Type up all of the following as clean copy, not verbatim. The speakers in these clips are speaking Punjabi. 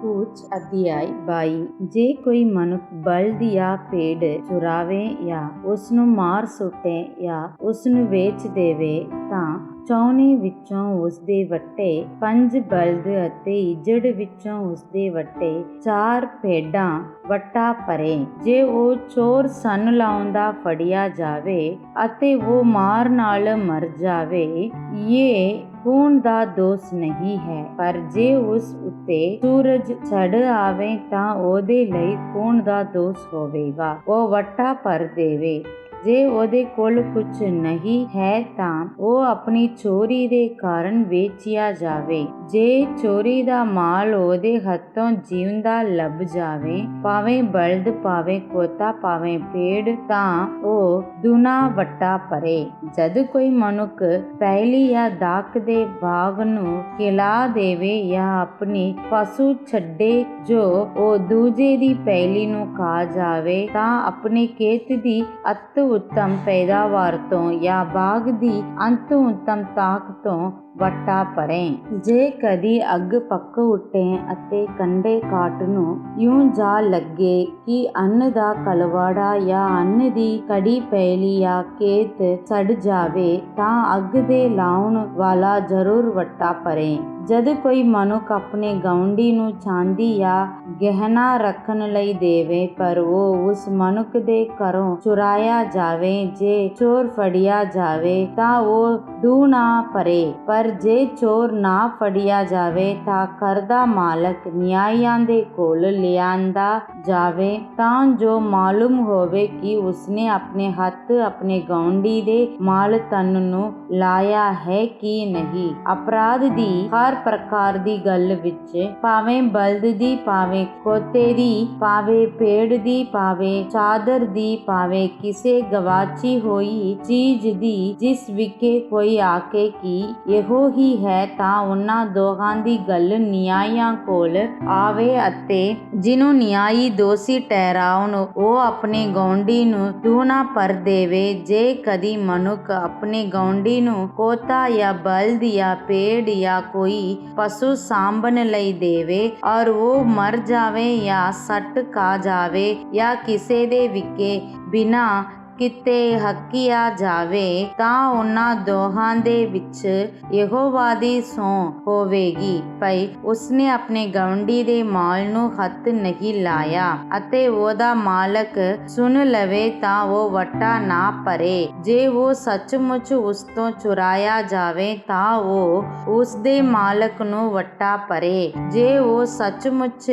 ਕੂਚ ਅਧਿਆਇ 22। ਜੇ ਕੋਈ ਮਨੁੱਖ ਬਲਦ ਜਾਂ ਭੇਡ ਚੁਰਾਵੇ ਜਾਂ ਉਸ ਨੂੰ ਮਾਰ ਸੁੱਟੇ ਜਾਂ ਉਸ ਨੂੰ ਵੇਚ ਦੇਵੇ ਤਾਂ ਚੌਣੇ ਵਿੱਚੋਂ ਉਸਦੇ ਵੱਟੇ 5 ਬਲਦ ਅਤੇ ਇੱਜੜ ਵਿੱਚੋਂ ਉਸਦੇ ਵੱਟੇ 4 ਭੇਡਾਂ ਵੱਟਾ ਭਰੇ। ਜੇ ਉਹ ਚੋਰ ਸੰਨ ਲਾਉਂਦਾ ਫੜਿਆ ਜਾਵੇ ਅਤੇ ਉਹ ਮਾਰ ਨਾਲ ਮਰ ਜਾਵੇ, ਇਹ ਖੂਨ ਦਾ ਦੋਸ਼ ਨਹੀਂ ਹੈ, ਪਰ ਜੇ ਉਸ ਉੱਤੇ ਸੂਰਜ ਚੜ੍ਹ ਆਵੇ ਤਾਂ ਉਹਦੇ ਲਈ ਖੂਨ ਦਾ ਦੋਸ਼ ਹੋਵੇਗਾ। ਉਹ ਵੱਟਾ ਭਰ ਦੇਵੇ। ਜੇ ਉਹਦੇ ਕੋਲ ਕੁਝ ਨਹੀਂ ਹੈ ਤਾਂ ਉਹ ਆਪਣੀ ਚੋਰੀ ਦੇ ਕਾਰਨ ਵੇਚਿਆ ਜਾਵੇ। ਜੇ ਚੋਰੀ ਦਾ ਮਾਲ ਉਹਦੇ ਹੱਥੋਂ ਜਿਉਂਦਾ ਲੱਭ ਜਾਵੇ, ਭਾਵੇਂ ਬਲਦ ਭਾਵੇਂ ਕੋਤਾ ਭਾਵੇਂ ਭੇਡ, ਤਾਂ ਉਹ ਦੂਣਾ ਵੱਟਾ ਭਰੇ। ਜਦ ਕੋਈ ਮਨੁੱਖ ਪਹਿਲੀ ਜਾਂ ਦਾਖ ਦੇ ਭਾਗ ਨੂੰ ਖਿਲਾ ਦੇਵੇ ਜਾਂ ਆਪਣੀ ਪਸ਼ੂ ਛੱਡੇ ਜੋ ਉਹ ਦੂਜੇ ਦੀ ਪਹਿਲੀ ਨੂੰ ਖਾ ਜਾਵੇ, ਤਾਂ ਆਪਣੇ ਖੇਤ ਦੀ ਅਤ ਉੱਤਮ ਪੈਦਾਵਾਰ ਤੋਂ ਜਾਂ ਬਾਗ ਦੀ ਅੰਤ ਉੱਤਮ ਤਾਕ ਤੋਂ ਵੱਟਾ ਭਰੇ। ਜੇ ਕਦੀ ਅੱਗ ਪੱਕ ਉੱਠੇ ਅਤੇ ਕੰਡੇ ਕਾਟ ਨੂੰ ਇਉਂ ਜਾ ਲੱਗੇ ਕਿ ਅੰਨ ਦਾ ਕਲਵਾੜਾ ਜਾਂ ਅੰਨ ਦੀ ਕੜੀ ਪੈਲੀ ਜਾਂ ਖੇਤ ਸੜ ਜਾਵੇ, ਤਾਂ ਅੱਗ ਦੇ ਲਾਉਣ ਵਾਲਾ ਜ਼ਰੂਰ ਵੱਟਾ ਭਰੇ। ਜਦ ਕੋਈ ਮਨੁੱਖ ਆਪਣੇ ਗਵਾਂਢੀ ਨੂੰ ਚਾਂਦੀ ਜਾਂ ਗਹਿਣਾ ਰੱਖਣ ਲਈ ਦੇਵੇ, ਪਰ ਉਹ ਉਸ ਮਨੁੱਖ ਦੇ ਘਰੋਂ ਚੁਰਾਇਆ ਜਾਵੇ, ਜੇ ਚੋਰ ਫੜਿਆ ਜਾਵੇ ਤਾਂ ਉਹ ਦੂਣਾ ਭਰੇ। ਪਰ ਜੇ ਚੋਰ ਨਾ ਫੜਿਆ ਜਾਵੇ ਤਾਂ ਘਰ ਦਾ ਮਾਲਕ ਨਿਆਂਇਆਂ ਦੇ ਕੋਲ ਲਿਆਂਦਾ ਜਾਵੇ, ਤਾਂ ਜੋ ਮਾਲੂਮ ਹੋਵੇ ਕਿ ਉਸਨੇ ਆਪਣੇ ਹੱਥ ਆਪਣੇ ਗਵਾਂਢੀ ਦੇ ਮਾਲ ਤਨ ਨੂੰ ਲਾਇਆ ਹੈ ਕਿ ਨਹੀਂ। ਅਪਰਾਧ ਦੀ ਹਰ ਪ੍ਰਕਾਰ ਦੀ ਗੱਲ ਵਿੱਚ, ਭਾਵੇਂ ਬਲਦ ਦੀ ਭਾਵੇਂ ਕੋਤੇ ਦੀ ਭਾਵੇਂ ਭੇਡ ਦੀ ਭਾਵੇਂ ਚਾਦਰ ਦੀ ਭਾਵੇਂ ਕਿਸੇ ਗਵਾਚੀ ਹੋਈ ਚੀਜ਼ ਦੀ, ਜਿਸ ਵਿਖੇ ਕੋਈ ਆਖੇ ਕਿ ਇਹੋ ਹੀ ਹੈ, ਤਾਂ ਉਹਨਾਂ ਦੋਹਾਂ ਦੀ ਗੱਲ ਨਿਆਂਇਆਂ ਕੋਲ ਆਵੇ ਅਤੇ ਜਿਹਨੂੰ ਨਿਆਂਈ ਦੋਸ਼ੀ ਠਹਿਰਾਉਣ ਉਹ ਆਪਣੇ ਗਵਾਂਢੀ ਨੂੰ ਦੂਣਾ ਭਰ ਦੇਵੇ। ਜੇ ਕਦੀ ਮਨੁੱਖ ਆਪਣੇ ਗਵਾਂਢੀ ਨੂੰ ਕੋਤਾ ਜਾਂ ਬਲਦ ਜਾਂ ਭੇਡ ਜਾਂ ਕੋਈ ਪਸ਼ੂ ਸਾਂਭਣ ਲਈ ਦੇਵੇ ਔਰ ਉਹ ਮਰ ਜਾਵੇ ਜਾਂ ਸੱਟ ਖਾ ਜਾਵੇ ਜਾਂ ਕਿਸੇ ਦੇ ਵਿਕੇ ਬਿਨਾਂ ਕਿਤੇ ਹੱਕਿਆ ਜਾਵੇ, ਤਾਂ ਉਹਨਾਂ ਦੋਹਾਂ ਦੇ ਵਿੱਚ ਯਹੋਵਾ ਦੀ ਸਹੁੰ ਹੋਵੇਗੀ ਭਈ ਉਸਨੇ ਆਪਣੇ ਗਵਾਂਢੀ ਦੇ ਮਾਲ ਨੂੰ ਹੱਥ ਨਹੀਂ ਲਾਇਆ, ਅਤੇ ਉਹਦਾ ਮਾਲਕ ਸੁਣ ਲਵੇ ਤਾਂ ਉਹ ਵੱਟਾ ਨਾ ਭਰੇ। ਜੇ ਉਹ ਸੱਚਮੁੱਚ ਉਸ ਤੋਂ ਚੁਰਾਇਆ ਜਾਵੇ ਤਾਂ ਉਹ ਉਸਦੇ ਮਾਲਕ ਨੂੰ ਵੱਟਾ ਭਰੇ। ਜੇ ਉਹ ਸੱਚਮੁੱਚ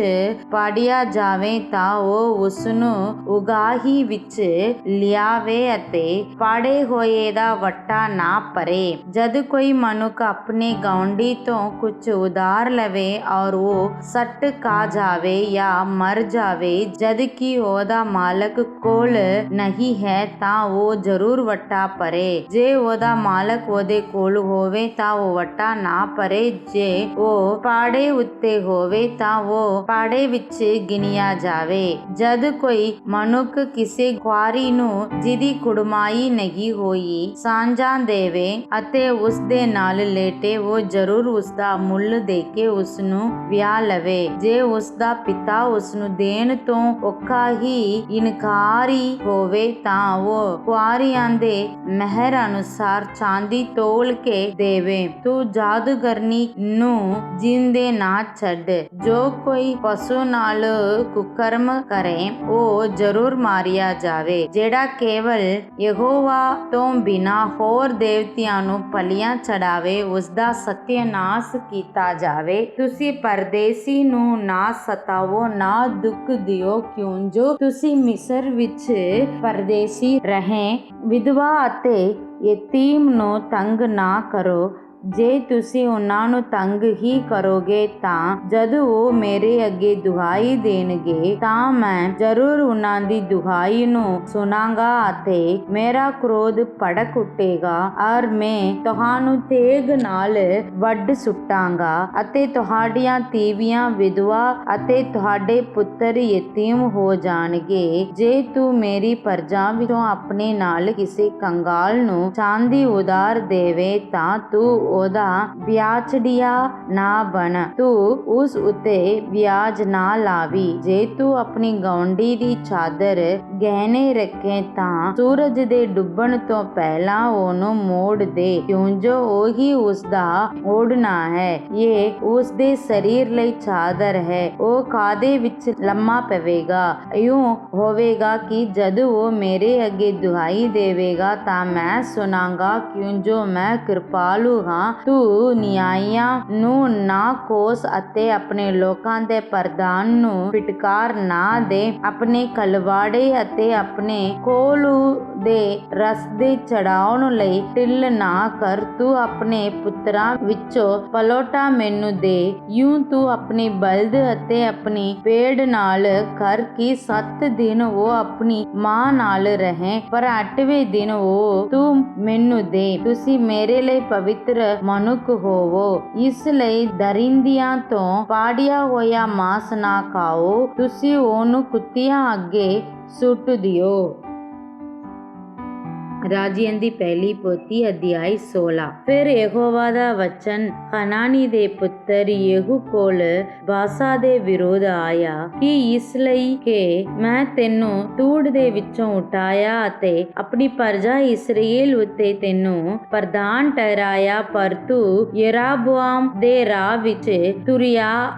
ਪਾੜਿਆ ਜਾਵੇ ਤਾਂ ਉਹ ਉਸਨੂੰ ਉਗਾਹੀ ਵਿੱਚ ਲਿਆ ਅਤੇ ਪਾੜੇ ਹੋਏ ਦਾ ਵੱਟਾ ਨਾ ਭਰੇ। ਜਦ ਕੋਈ ਮਨੁੱਖ ਆਪਣੇ ਗਵਾਂਢੀ ਤੋਂ ਕੁਝ ਉਧਾਰ ਲਵੇ ਔਰ ਉਹ ਸੱਟ ਖਾ ਜਾਵੇ ਜਾਂ ਮਰ ਜਾਵੇ, ਜਦ ਕਿ ਉਹਦਾ ਮਾਲਕ ਕੋਲ ਨਹੀਂ ਹੈ, ਤਾਂ ਉਹ ਜ਼ਰੂਰ ਵੱਟਾ ਭਰੇ। ਜੇ ਉਹਦਾ ਮਾਲਕ ਉਹਦੇ ਕੋਲ ਹੋਵੇ ਤਾਂ ਉਹ ਵੱਟਾ ਨਾ ਭਰੇ। ਜੇ ਉਹ ਪਾੜੇ ਉੱਤੇ ਹੋਵੇ ਤਾਂ ਉਹ ਪਾੜੇ ਵਿੱਚ ਗਿਣਿਆ ਜਾਵੇ। ਜਦ ਕੋਈ ਮਨੁੱਖ ਕਿਸੇ ਕੁਆਰੀ ਨੂੰ ਜਿਹਦੀ ਕੁੜਮਾਈ ਨਹੀਂ ਹੋਈ ਸਾਂਝਾ ਦੇਵੇ ਅਤੇ ਉਸ ਦੇ ਨਾਲ ਲੇਟੇ, ਉਹ ਜ਼ਰੂਰ ਉਸਦਾ ਮੁੱਲ ਦੇ ਕੇ ਉਸਨੂੰ ਵਿਆਹ ਲਵੇ। ਜੇ ਉਸਦਾ ਪਿਤਾ ਉਸਨੂੰ ਦੇਣ ਤੋਂ ਔਖਾ ਹੀ ਇਨਕਾਰੀ ਹੋਵੇ ਤਾਂ ਉਹ ਕੁਆਰੀਆਂ ਦੇ ਮਹਿਰ ਅਨੁਸਾਰ ਚਾਂਦੀ ਤੋਲ ਕੇ ਦੇਵੇ। ਤੂੰ ਜਾਦੂਗਰਨੀ ਨੂੰ ਜਿੰਦੇ ਨਾ ਛੱਡ। ਜੋ ਕੋਈ ਪਸ਼ੂ ਨਾਲ ਕੁਕਰਮ ਕਰੇ ਉਹ ਜ਼ਰੂਰ ਮਾਰਿਆ ਜਾਵੇ। ਜਿਹੜਾ ਕੇਵਲ ਯਹੋਵਾ ਤੋਂ ਬਿਨਾਂ ਹੋਰ ਦੇਵਤਿਆਂ ਨੂੰ ਬਲੀਆਂ ਚੜਾਵੇ, ਉਸਦਾ ਸਤਿਆਨਾਸ਼ ਕੀਤਾ ਜਾਵੇ। ਤੁਸੀਂ ਪਰਦੇਸੀ ਨੂੰ ਨਾ ਸਤਾਵੋ, ਨਾ ਦੁੱਖ ਦਿਓ, ਕਿਉਂ ਜੋ ਤੁਸੀਂ ਮਿਸਰ ਵਿੱਚ ਪਰਦੇਸੀ ਰਹੇ। ਵਿਧਵਾ ਅਤੇ ਯਤੀਮ ਨੂੰ ਤੰਗ ਨਾ ਕਰੋ। ਜੇ ਤੁਸੀਂ ਉਹਨਾਂ ਨੂੰ ਤੰਗ ਹੀ ਕਰੋਗੇ ਤਾਂ ਜਦ ਉਹ ਮੇਰੇ ਅੱਗੇ ਦੁਹਾਈ ਦੇਣਗੇ ਤਾਂ ਮੈਂ ਜ਼ਰੂਰ ਉਹਨਾਂ ਦੀ ਦੁਹਾਈ ਨੂੰ ਸੁਣਾਂਗਾ ਅਤੇ ਮੇਰਾ ਕ੍ਰੋਧ ਭੜਕ ਉੱਠੇਗਾ ਔਰ ਮੈਂ ਤੁਹਾਨੂੰ ਤੇਗ ਨਾਲ ਵੱਢ ਸੁੱਟਾਂਗਾ ਅਤੇ ਤੁਹਾਡੀਆਂ ਤੀਵੀਆਂ ਵਿਧਵਾ ਅਤੇ ਤੁਹਾਡੇ ਪੁੱਤਰ ਯਤੀਮ ਹੋ ਜਾਣਗੇ। ਜੇ ਤੂੰ ਮੇਰੀ ਪਰਜਾ ਵਿੱਚੋਂ ਆਪਣੇ ਨਾਲ ਕਿਸੇ ਕੰਗਾਲ ਨੂੰ ਚਾਂਦੀ ਉਧਾਰ ਦੇਵੇ ਤਾਂ ਤੂੰ ਉਹਦਾ ਵਿਆਚੜੀਆ ਨਾ ਬਣ। ਤੂੰ ਉਸ ਉੱਤੇ ਵਿਆਜ ਨਾ ਲਾਵੀ। ਜੇ ਤੂੰ ਆਪਣੀ ਗੌਂਡੀ ਦੀ ਚਾਦਰ ਗਹਿਣੇ ਰੱਖੇ ਤਾਂ ਸੂਰਜ ਦੇ ਡੁੱਬਣ ਤੋਂ ਪਹਿਲਾਂ ਉਹਨੂੰ ਮੋੜ ਦੇ, ਕਿਉਂ ਜੋ ਉਹੀ ਉਸਦਾ ਓੜਨਾ ਹੈ। ਇਹ ਉਸਦੇ ਸਰੀਰ ਲਈ ਚਾਦਰ ਹੈ। ਉਹ ਕਾਦੇ ਵਿੱਚ ਲੰਮਾ ਪਵੇਗਾ। ਇਉਂ ਹੋਵੇਗਾ ਕਿ ਜਦ ਉਹ ਮੇਰੇ ਅੱਗੇ ਦੁਹਾਈ ਦੇਵੇਗਾ ਤਾਂ ਮੈਂ ਸੁਣਾਂਗਾ, ਕਿਉਂ ਜੋ ਮੈਂ ਕਿਰਪਾਲੂ ਹਾਂ। ਤੂੰ ਨਿਆਂਇਆਂ ਨੂੰ ਨਾ ਕੋਸ ਅਤੇ ਆਪਣੇ ਲੋਕਾਂ ਦੇ ਪ੍ਰਧਾਨ ਨੂੰ ਫਿਟਕਾਰ ਨਾ ਦੇ। ਆਪਣੇ ਕਲਵਾੜੇ ਅਤੇ ਆਪਣੇ ਕੋਲੂ ਦੇ ਰਸਦੇ ਚੜਾਉਣ ਲਈ ਢਿੱਲ ਨਾ ਕਰ। ਤੂੰ ਆਪਣੇ ਪੁੱਤਰਾਂ ਵਿੱਚੋਂ ਪਲੋਟਾ ਮੈਨੂੰ ਦੇ। ਇਉਂ ਤੂੰ ਆਪਣੀ ਬਲਦ ਅਤੇ ਆਪਣੀ ਭੇਡ ਨਾਲ ਕਰ ਕਿ 7 ਦਿਨ ਉਹ ਆਪਣੀ ਮਾਂ ਨਾਲ ਰਹੇ, ਪਰ 8ਵੇਂ ਦਿਨ ਉਹ ਤੂੰ ਮੈਨੂੰ ਦੇ। ਤੁਸੀਂ ਮੇਰੇ ਲਈ ਪਵਿੱਤਰ ਮਨੁੱਖ ਹੋਵੋ, ਇਸ ਲਈ ਦਰਿੰਦਿਆਂ ਤੋਂ ਪਾੜਿਆ ਹੋਇਆ ਮਾਂਸ ਨਾ ਖਾਓ। ਤੁਸੀਂ ਉਹਨੂੰ ਕੁੱਤਿਆਂ ਅੱਗੇ ਸੁੱਟ ਦਿਓ। ਰਾਜਿਆਂ ਦੀ ਪਹਿਲੀ ਪੋਥੀ ਅਧਿਆਇ 16। ਫਿਰ ਯਹੋਵਾ ਦਾ ਵਚਨ ਹਨਾਨੀ ਦੇ ਪੁੱਤਰ ਯੇਹੂ ਕੋਲ ਬਾਸਾ ਦੇ ਵਿਰੋਧ ਆਇਆ ਕਿ ਇਸ ਲਈ ਕਿ ਮੈਂ ਤੈਨੂੰ ਧੂੜ ਦੇ ਵਿੱਚੋਂ ਉਠਾਇਆ ਅਤੇ ਆਪਣੀ ਪ੍ਰਜਾ ਇਸਰਾਏਲ ਉੱਤੇ ਤੈਨੂੰ ਪ੍ਰਧਾਨ ਠਹਿਰਾਇਆ, ਪਰ ਤੂੰ ਯਰੋਬੋਆਮ ਦੇ ਰਾਹ ਵਿੱਚ ਤੁਰਿਆ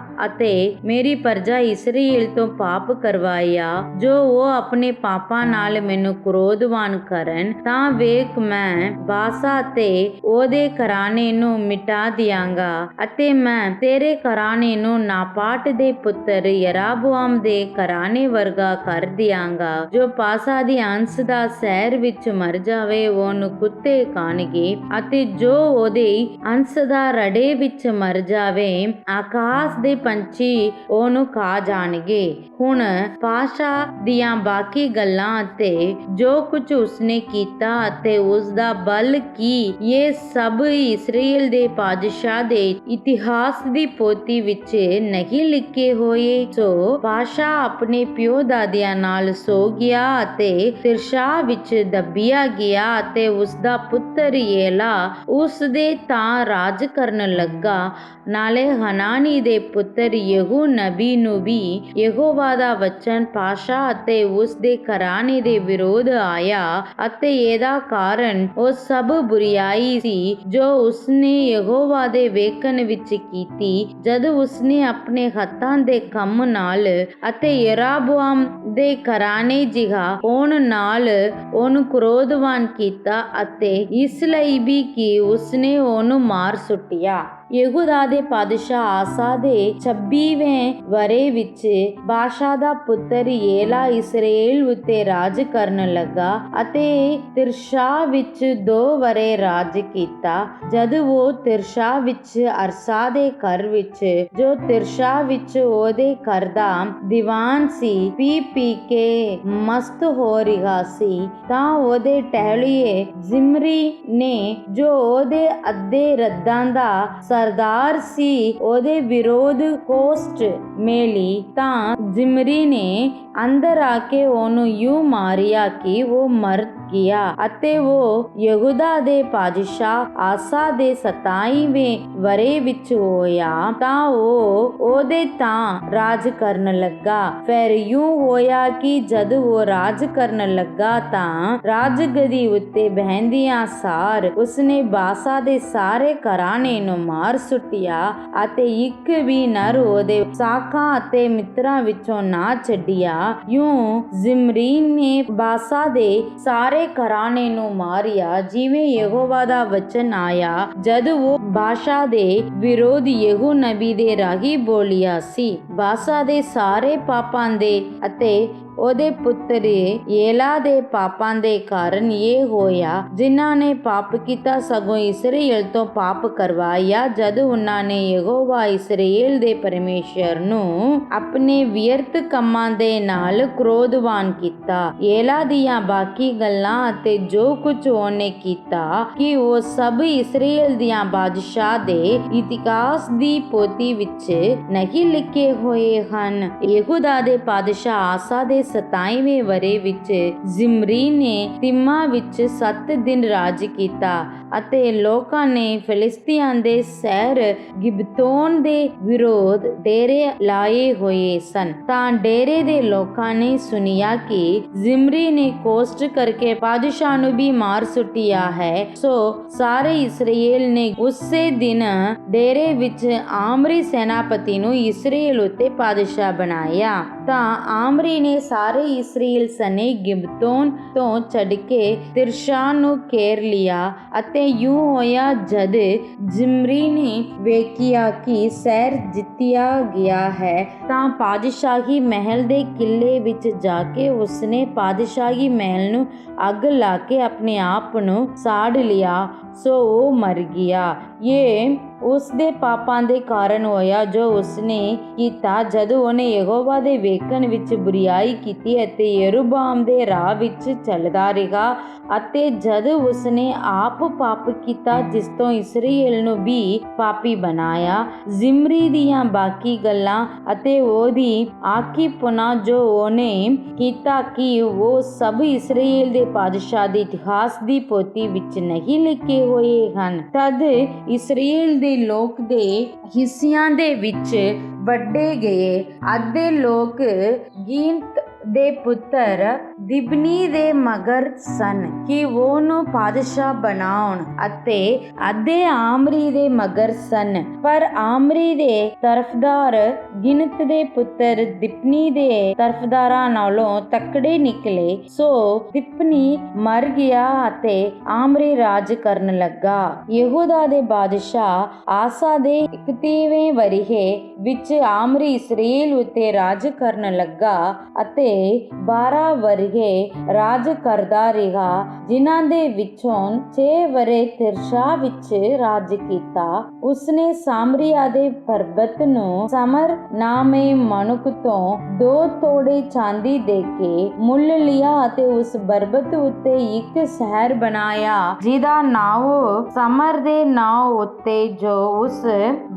ਅਤੇ ਮੇਰੀ ਪ੍ਰਜਾ ਇਸਰਾਏਲ ਤੋਂ ਪਾਪ ਕਰਵਾਇਆ, ਜੋ ਉਹ ਆਪਣੇ ਪਾਪਾਂ ਨਾਲ ਮੈਨੂੰ ਕ੍ਰੋਧਵਾਨ ਕਰਨ। ਤਾਂ ਵੇਖ, ਮੈਂ ਬਾਸਾ ਅਤੇ ਉਹਦੇ ਘਰਾਣੇ ਨੂੰ ਮਿਟਾ ਦਿਆਂਗਾ ਅਤੇ ਮੈਂ ਤੇਰੇ ਘਰਾਣੇ ਨੂੰ ਨਾਪਾਟ ਦੇ ਪੁੱਤਰ ਯਰੋਬੋਆਮ ਦੇ ਘਰਾਣੇ ਵਰਗਾ ਕਰ ਦਿਆਂਗਾ। ਜੋ ਬਾਸਾ ਦੇ ਅੰਸ਼ ਦਾ ਸ਼ਹਿਰ ਵਿੱਚ ਮਰ ਜਾਵੇ, ਉਹਨੂੰ ਕੁੱਤੇ ਖਾਣਗੇ, ਅਤੇ ਜੋ ਉਹਦੇ ਅੰਸ਼ ਦਾ ਰੜੇ ਵਿੱਚ ਮਰ ਜਾਵੇ, ਆਕਾਸ਼ ਦੇ ਪੰਛੀ ਉਹਨੂੰ ਖਾ ਜਾਣਗੇ। ਹੁਣ ਬਾਸ਼ਾ ਦੀਆਂ ਬਾਕੀ ਗੱਲਾਂ ਅਤੇ ਜੋ ਕੁਝ ਉਸਨੇ ਕੀਤਾ ਅਤੇ ਉਸਦਾ ਬਲ ਕੀ, ਇਹ ਸਭ ਇਸਰਾਏਲ ਦੇ ਪਾਤਸ਼ਾਹ ਦੇ ਇਤਿਹਾਸ ਦੀ ਪੋਥੀ ਵਿੱਚ ਨਹੀਂ ਲਿਖੇ ਹੋਏ। ਸੋ ਬਾਸ਼ਾ ਆਪਣੇ ਪਿਓ ਦਾਦਿਆਂ ਨਾਲ ਸੋ ਗਿਆ ਅਤੇ ਤਿਰਸ਼ਾ ਵਿੱਚ ਦੱਬਿਆ ਗਿਆ ਅਤੇ ਉਸਦਾ ਪੁੱਤਰ ਏਲਾ ਉਸਦੇ ਤਾਂ ਰਾਜ ਕਰਨ ਲੱਗਾ। ਨਾਲੇ ਹਨਾਨੀ ਦੇ ਪੁੱਤਰ ਯੇਹੂ ਨਬੀ ਨੂੰ ਵੀ ਯਹੋਵਾ ਦਾ ਵਚਨ ਬਾਸ਼ਾ ਅਤੇ ਉਸਦੇ ਘਰਾਣੇ ਦੇ ਵਿਰੋਧ ਆਇਆ, ਅਤੇ ਇਹਦਾ ਕਾਰਨ ਉਹ ਸਭ ਬੁਰੀਆਈ ਸੀ ਜੋ ਉਸਨੇ ਯਹੋਵਾ ਦੇ ਵੇਖਣ ਵਿੱਚ ਕੀਤੀ, ਜਦ ਉਸਨੇ ਆਪਣੇ ਹੱਥਾਂ ਦੇ ਕੰਮ ਨਾਲ ਅਤੇ ਯਰੋਬੋਆਮ ਦੇ ਘਰਾਣੇ ਜਿਹਾ ਹੋਣ ਨਾਲ ਉਹਨੂੰ ਕ੍ਰੋਧਵਾਨ ਕੀਤਾ, ਅਤੇ ਇਸ ਲਈ ਵੀ ਕਿ ਉਸਨੇ ਉਹਨੂੰ ਮਾਰ ਸੁੱਟਿਆ। ਯਹੂਦਾ ਦੇ ਪਾਤਸ਼ਾਹ ਆਸਾ ਦੇ 26ਵੇਂ ਵਰੇ ਵਿੱਚ ਬਾਸ਼ਾ ਦਾ ਪੁੱਤਰ ਏਲਾ ਇਸਰਾਏਲ ਉੱਤੇ ਰਾਜ ਕਰਨ ਲੱਗਾ ਅਤੇ ਤਿਰਸ਼ਾ ਵਿੱਚ 2 ਵਰੇ ਰਾਜ ਕੀਤਾ। ਜਦ ਉਹ ਤਿਰਸ਼ਾ ਵਿੱਚ ਅਰਸਾ ਦੇ ਘਰ ਵਿੱਚ, ਜੋ ਤਿਰਸ਼ਾ ਵਿੱਚ ਉਹਦੇ ਘਰ ਦਾ ਦੀਵਾਨ ਸੀ, ਪੀ ਕੇ ਮਸਤ ਹੋ ਰਿਹਾ ਸੀ, ਤਾਂ ਉਹਦੇ ਟਹਿਲੀਏ ਜ਼ਿਮਰੀ ਨੇ, ਜੋ ਉਹਦੇ ਅੱਧੇ ਰੱਦਾਂ ਦਾ ਸਰਦਾਰ ਸੀ, ਉਹਦੇ ਵਿਰੋਧ ਕੋਸ਼ਟ ਮੇਲੀ। ਤਾਂ ਜ਼ਿਮਰੀ ਨੇ ਅੰਦਰ ਆ ਕੇ ਉਹਨੂੰ ਯੂੰ ਮਾਰਿਆ ਕਿ ਉਹ ਮਰ ਗਿਆ, ਅਤੇ ਉਹ ਯਹੂਦਾ ਦੇ ਪਾਤਸ਼ਾਹ ਆਸਾ ਦੇ 27ਵੇਂ ਵਰੇ ਵਿੱਚ ਹੋਇਆ ਤਾਂ ਉਹ ਉਹਦੇ ਤਾਂ ਰਾਜ ਕਰਨ ਲੱਗਾ। ਫਿਰ ਯੂੰ ਹੋਇਆ ਕਿ ਜਦ ਉਹ ਰਾਜ ਕਰਨ ਲੱਗਾ ਤਾਂ ਰਾਜਗਦੀ ਉੱਤੇ ਬਹਿੰਦਿਆਂ ਸਾਰ ਉਸਨੇ ਬਾਸਾ ਦੇ ਸਾਰੇ ਘਰਾਣੇ ਨੂੰ ਮਾਰ ਸੁੱਟਿਆ ਅਤੇ ਇੱਕ ਵੀ ਨਰ ਉਹਦੇ ਸਾਕਾਂ ਅਤੇ ਮਿੱਤਰਾਂ ਵਿੱਚੋਂ ਨਾ ਛੱਡਿਆ। ਯੂੰ ਜ਼ਿਮਰੀ ਨੇ ਬਾਸਾ ਦੇ ਸਾਰੇ ਘਰਾਣੇ ਨੂੰ ਮਾਰਿਆ, ਜਿਵੇਂ ਯਹੋਵਾ ਦਾ ਵਚਨ ਆਇਆ ਜਦ ਉਹ ਬਾਸ਼ਾ ਦੇ ਵਿਰੋਧ ਯੇਹੂ ਨਬੀ ਦੇ ਰਾਹੀਂ ਬੋਲਿਆ ਸੀ। ਬਾਸਾ ਦੇ ਸਾਰੇ ਪਾਪਾਂ ਦੇ ਅਤੇ ਉਹਦੇ ਪੁੱਤਰ ਏਲਾ ਦੇ ਪਾਪਾਂ ਦੇ ਕਾਰਨ ਇਹ ਹੋਇਆ, ਜਿਨ੍ਹਾਂ ਨੇ ਪਾਪ ਕੀਤਾ, ਸਗੋਂ ਇਸਰਾਏਲ ਤੋਂ ਪਾਪ ਕਰਵਾਇਆ, ਜਦ ਉਹਨਾਂ ਨੇ ਯਹੋਵਾ ਇਸਰਾਏਲ ਦੇ ਪਰਮੇਸ਼ਰ ਨੂੰ ਆਪਣੇ ਵਿਅਰਥ ਕੰਮਾਂ ਦੇ ਨਾਲ ਕ੍ਰੋਧਵਾਨ ਕੀਤਾ। ਏਲਾ ਦੀਆਂ ਬਾਕੀ ਗੱਲਾਂ ਅਤੇ ਜੋ ਕੁਝ ਉਹਨੇ ਕੀਤਾ, ਕਿ ਉਹ ਸਭ ਇਸਰਾਏਲ ਦੀਆਂ ਬਾਦਸ਼ਾਹ ਦੇ ਇਤਿਹਾਸ ਦੀ ਪੋਥੀ ਵਿੱਚ ਨਹੀਂ ਲਿਖੇ ਹੋਏ ਹਨ। ਯਹੂਦਾ ਦੇ ਪਾਤਸ਼ਾਹ ਆਸਾ ਦੇ 27ਵੇਂ ਵਰੇ ਵਿੱਚ ਜ਼ਿਮਰੀ ਨੇ ਤਿਮਾ ਵਿੱਚ 7 ਦਿਨ ਰਾਜ ਕੀਤਾ ਅਤੇ ਲੋਕਾਂ ਨੇ ਫਿਲਿਸਤੀਆਂ ਦੇ ਸ਼ਹਿਰ ਗਿਬਤੋਨ ਦੇ ਵਿਰੋਧ ਡੇਰੇ ਲਾਏ ਹੋਏ ਸਨ। ਤਾਂ ਡੇਰੇ ਦੇ ਲੋਕਾਂ ਨੇ ਸੁਣਿਆ ਕਿ ਜ਼ਿਮਰੀ ਨੇ ਕੋਸ਼ਟ ਕਰਕੇ ਬਾਦਸ਼ਾਹ ਨੂੰ ਵੀ ਮਾਰ ਸੁੱਟਿਆ ਹੈ। ਸੋ ਸਾਰੇ ਇਸਰਾਏਲ ਨੇ ਉਸੇ ਦਿਨ ਡੇਰੇ ਵਿੱਚ ਆਮਰੀ ਸੈਨਾਪਤੀ ਨੂੰ ਇਸਰਾਏਲ ਉੱਤੇ ਬਾਦਸ਼ਾਹ ਬਣਾਇਆ। ਤਾਂ ਆਮਰੀ ਨੇ ਸਾਰੇ ਇਸਰਾਏਲ ਸਣੇ ਗਿਬਤੋਨ ਤੋਂ ਛੱਡ ਕੇ ਤਿਰਸ਼ਾ ਨੂੰ ਘੇਰ ਲਿਆ ਅਤੇ ਯੂੰ ਹੋਇਆ ਜਦ ਜ਼ਿਮਰੀ ਨੇ ਵੇਖਿਆ ਕਿ ਸ਼ਹਿਰ ਜਿੱਤਿਆ ਗਿਆ ਹੈ ਤਾਂ ਬਾਦਸ਼ਾਹੀ ਮਹਿਲ ਦੇ ਕਿਲੇ ਵਿੱਚ ਜਾ ਕੇ ਉਸਨੇ ਬਾਦਸ਼ਾਹੀ ਮਹਿਲ ਨੂੰ ਅੱਗ ਲਾ ਕੇ ਆਪਣੇ ਆਪ ਨੂੰ ਸਾੜ ਲਿਆ। ਸੋ ਉਹ ਮਰ ਗਿਆ। ਇਹ ਉਸਦੇ ਪਾਪਾਂ ਦੇ ਕਾਰਨ ਹੋਇਆ ਜੋ ਉਸਨੇ ਕੀਤਾ ਜਦੋਂ ਉਹਨੇ ਯਹੋਵਾ ਦੇ ਵੇਖਣ ਵਿੱਚ ਬੁਰੀਆਈ ਕੀਤੀ ਅਤੇ ਯਰੋਬਾਮ ਦੇ ਰਾਹ ਵਿੱਚ ਚੱਲਦਾ ਰਿਹਾ ਅਤੇ ਜਦ ਉਸਨੇ ਆਪ ਪਾਪ ਕੀਤਾ ਜਿਸ ਤੋਂ ਇਸਰਾਏਲ ਨੂੰ ਵੀ ਪਾਪੀ ਬਣਾਇਆ। ਜ਼ਿਮਰੀ ਦੀਆਂ ਬਾਕੀ ਗੱਲਾਂ ਅਤੇ ਉਹਦੀ ਆਖੀ ਪੁਨਾ ਜੋ ਉਹਨੇ ਕੀਤਾ ਕਿ ਉਹ ਸਭ ਇਸਰਾਏਲ ਦੇ ਬਾਦਸ਼ਾਹ ਦੇ ਇਤਿਹਾਸ ਦੀ ਪੋਥੀ ਵਿੱਚ ਨਹੀਂ ਲਿਖੇ ਹੋਏ ਹਨ। ਤਦ ਇਸਰਾਏਲ ਦੇ ਲੋਕ ਦੇ ਹਿੱਸਿਆਂ ਦੇ ਵਿੱਚ ਵੰਡੇ ਗਏ। ਅੱਧੇ ਲੋਕ ਗੀਨਤ ਦੇ ਪੁੱਤਰ ਦਿਬਨੀ ਦੇ ਮਗਰ ਸਨ ਕਿ ਉਹਨੂੰ ਬਾਦਸ਼ਾਹ ਬਣਾਉਣ ਅਤੇ ਅੱਧੇ ਆਮਰੀ ਦੇ ਮਗਰ ਸਨ। ਪਰ ਆਮਰੀ ਦੇ ਤਰਫਦਾਰ ਗਿਨਤ ਦੇ ਪੁੱਤਰ ਦਿਬਨੀ ਦੇ ਤਰਫਦਾਰਾਂ ਨਾਲੋਂ ਤਕੜੇ ਨਿਕਲੇ। ਸੋ ਦਿਬਨੀ ਮਰ ਗਿਆ ਅਤੇ ਆਮਰੀ ਰਾਜ ਕਰਨ ਲੱਗਾ। ਯਹੂਦਾ ਦੇ ਬਾਦਸ਼ਾਹ ਆਸਾ ਦੇ 31ਵੇਂ ਵਰ੍ਹੇ ਵਿੱਚ ਆਮਰੀ ਇਸਰਾਏਲ ਉੱਤੇ ਰਾਜ ਕਰਨ ਲੱਗਾ ਅਤੇ 12 ਵਰ੍ਹੇ ਰਾਜ ਕਰਦਾ ਰਿਹਾ, ਜਿਨ੍ਹਾਂ ਦੇ ਵਿੱਚੋਂ 6 ਵਰ੍ਹੇ ਤਿਰਸ਼ਾ ਵਿੱਚ ਰਾਜ ਕੀਤਾ। ਉਸਨੇ ਸਾਮਰੀਆ ਦੇ ਪਰਬਤ ਨੂੰ ਸਮਰ ਨਾਮੇ ਮਨੁੱਖ ਤੋਂ 2 ਤੋੜੇ ਚਾਂਦੀ ਦੇ ਕੇ ਮੁੱਲ ਲਿਆ ਅਤੇ ਉਸ ਪਰਬਤ ਉੱਤੇ ਇੱਕ ਸ਼ਹਿਰ ਬਣਾਇਆ ਜਿਹਦਾ ਨਾਮ ਸਮਰ ਦੇ ਨਾਂ ਉੱਤੇ ਜੋ ਉਸ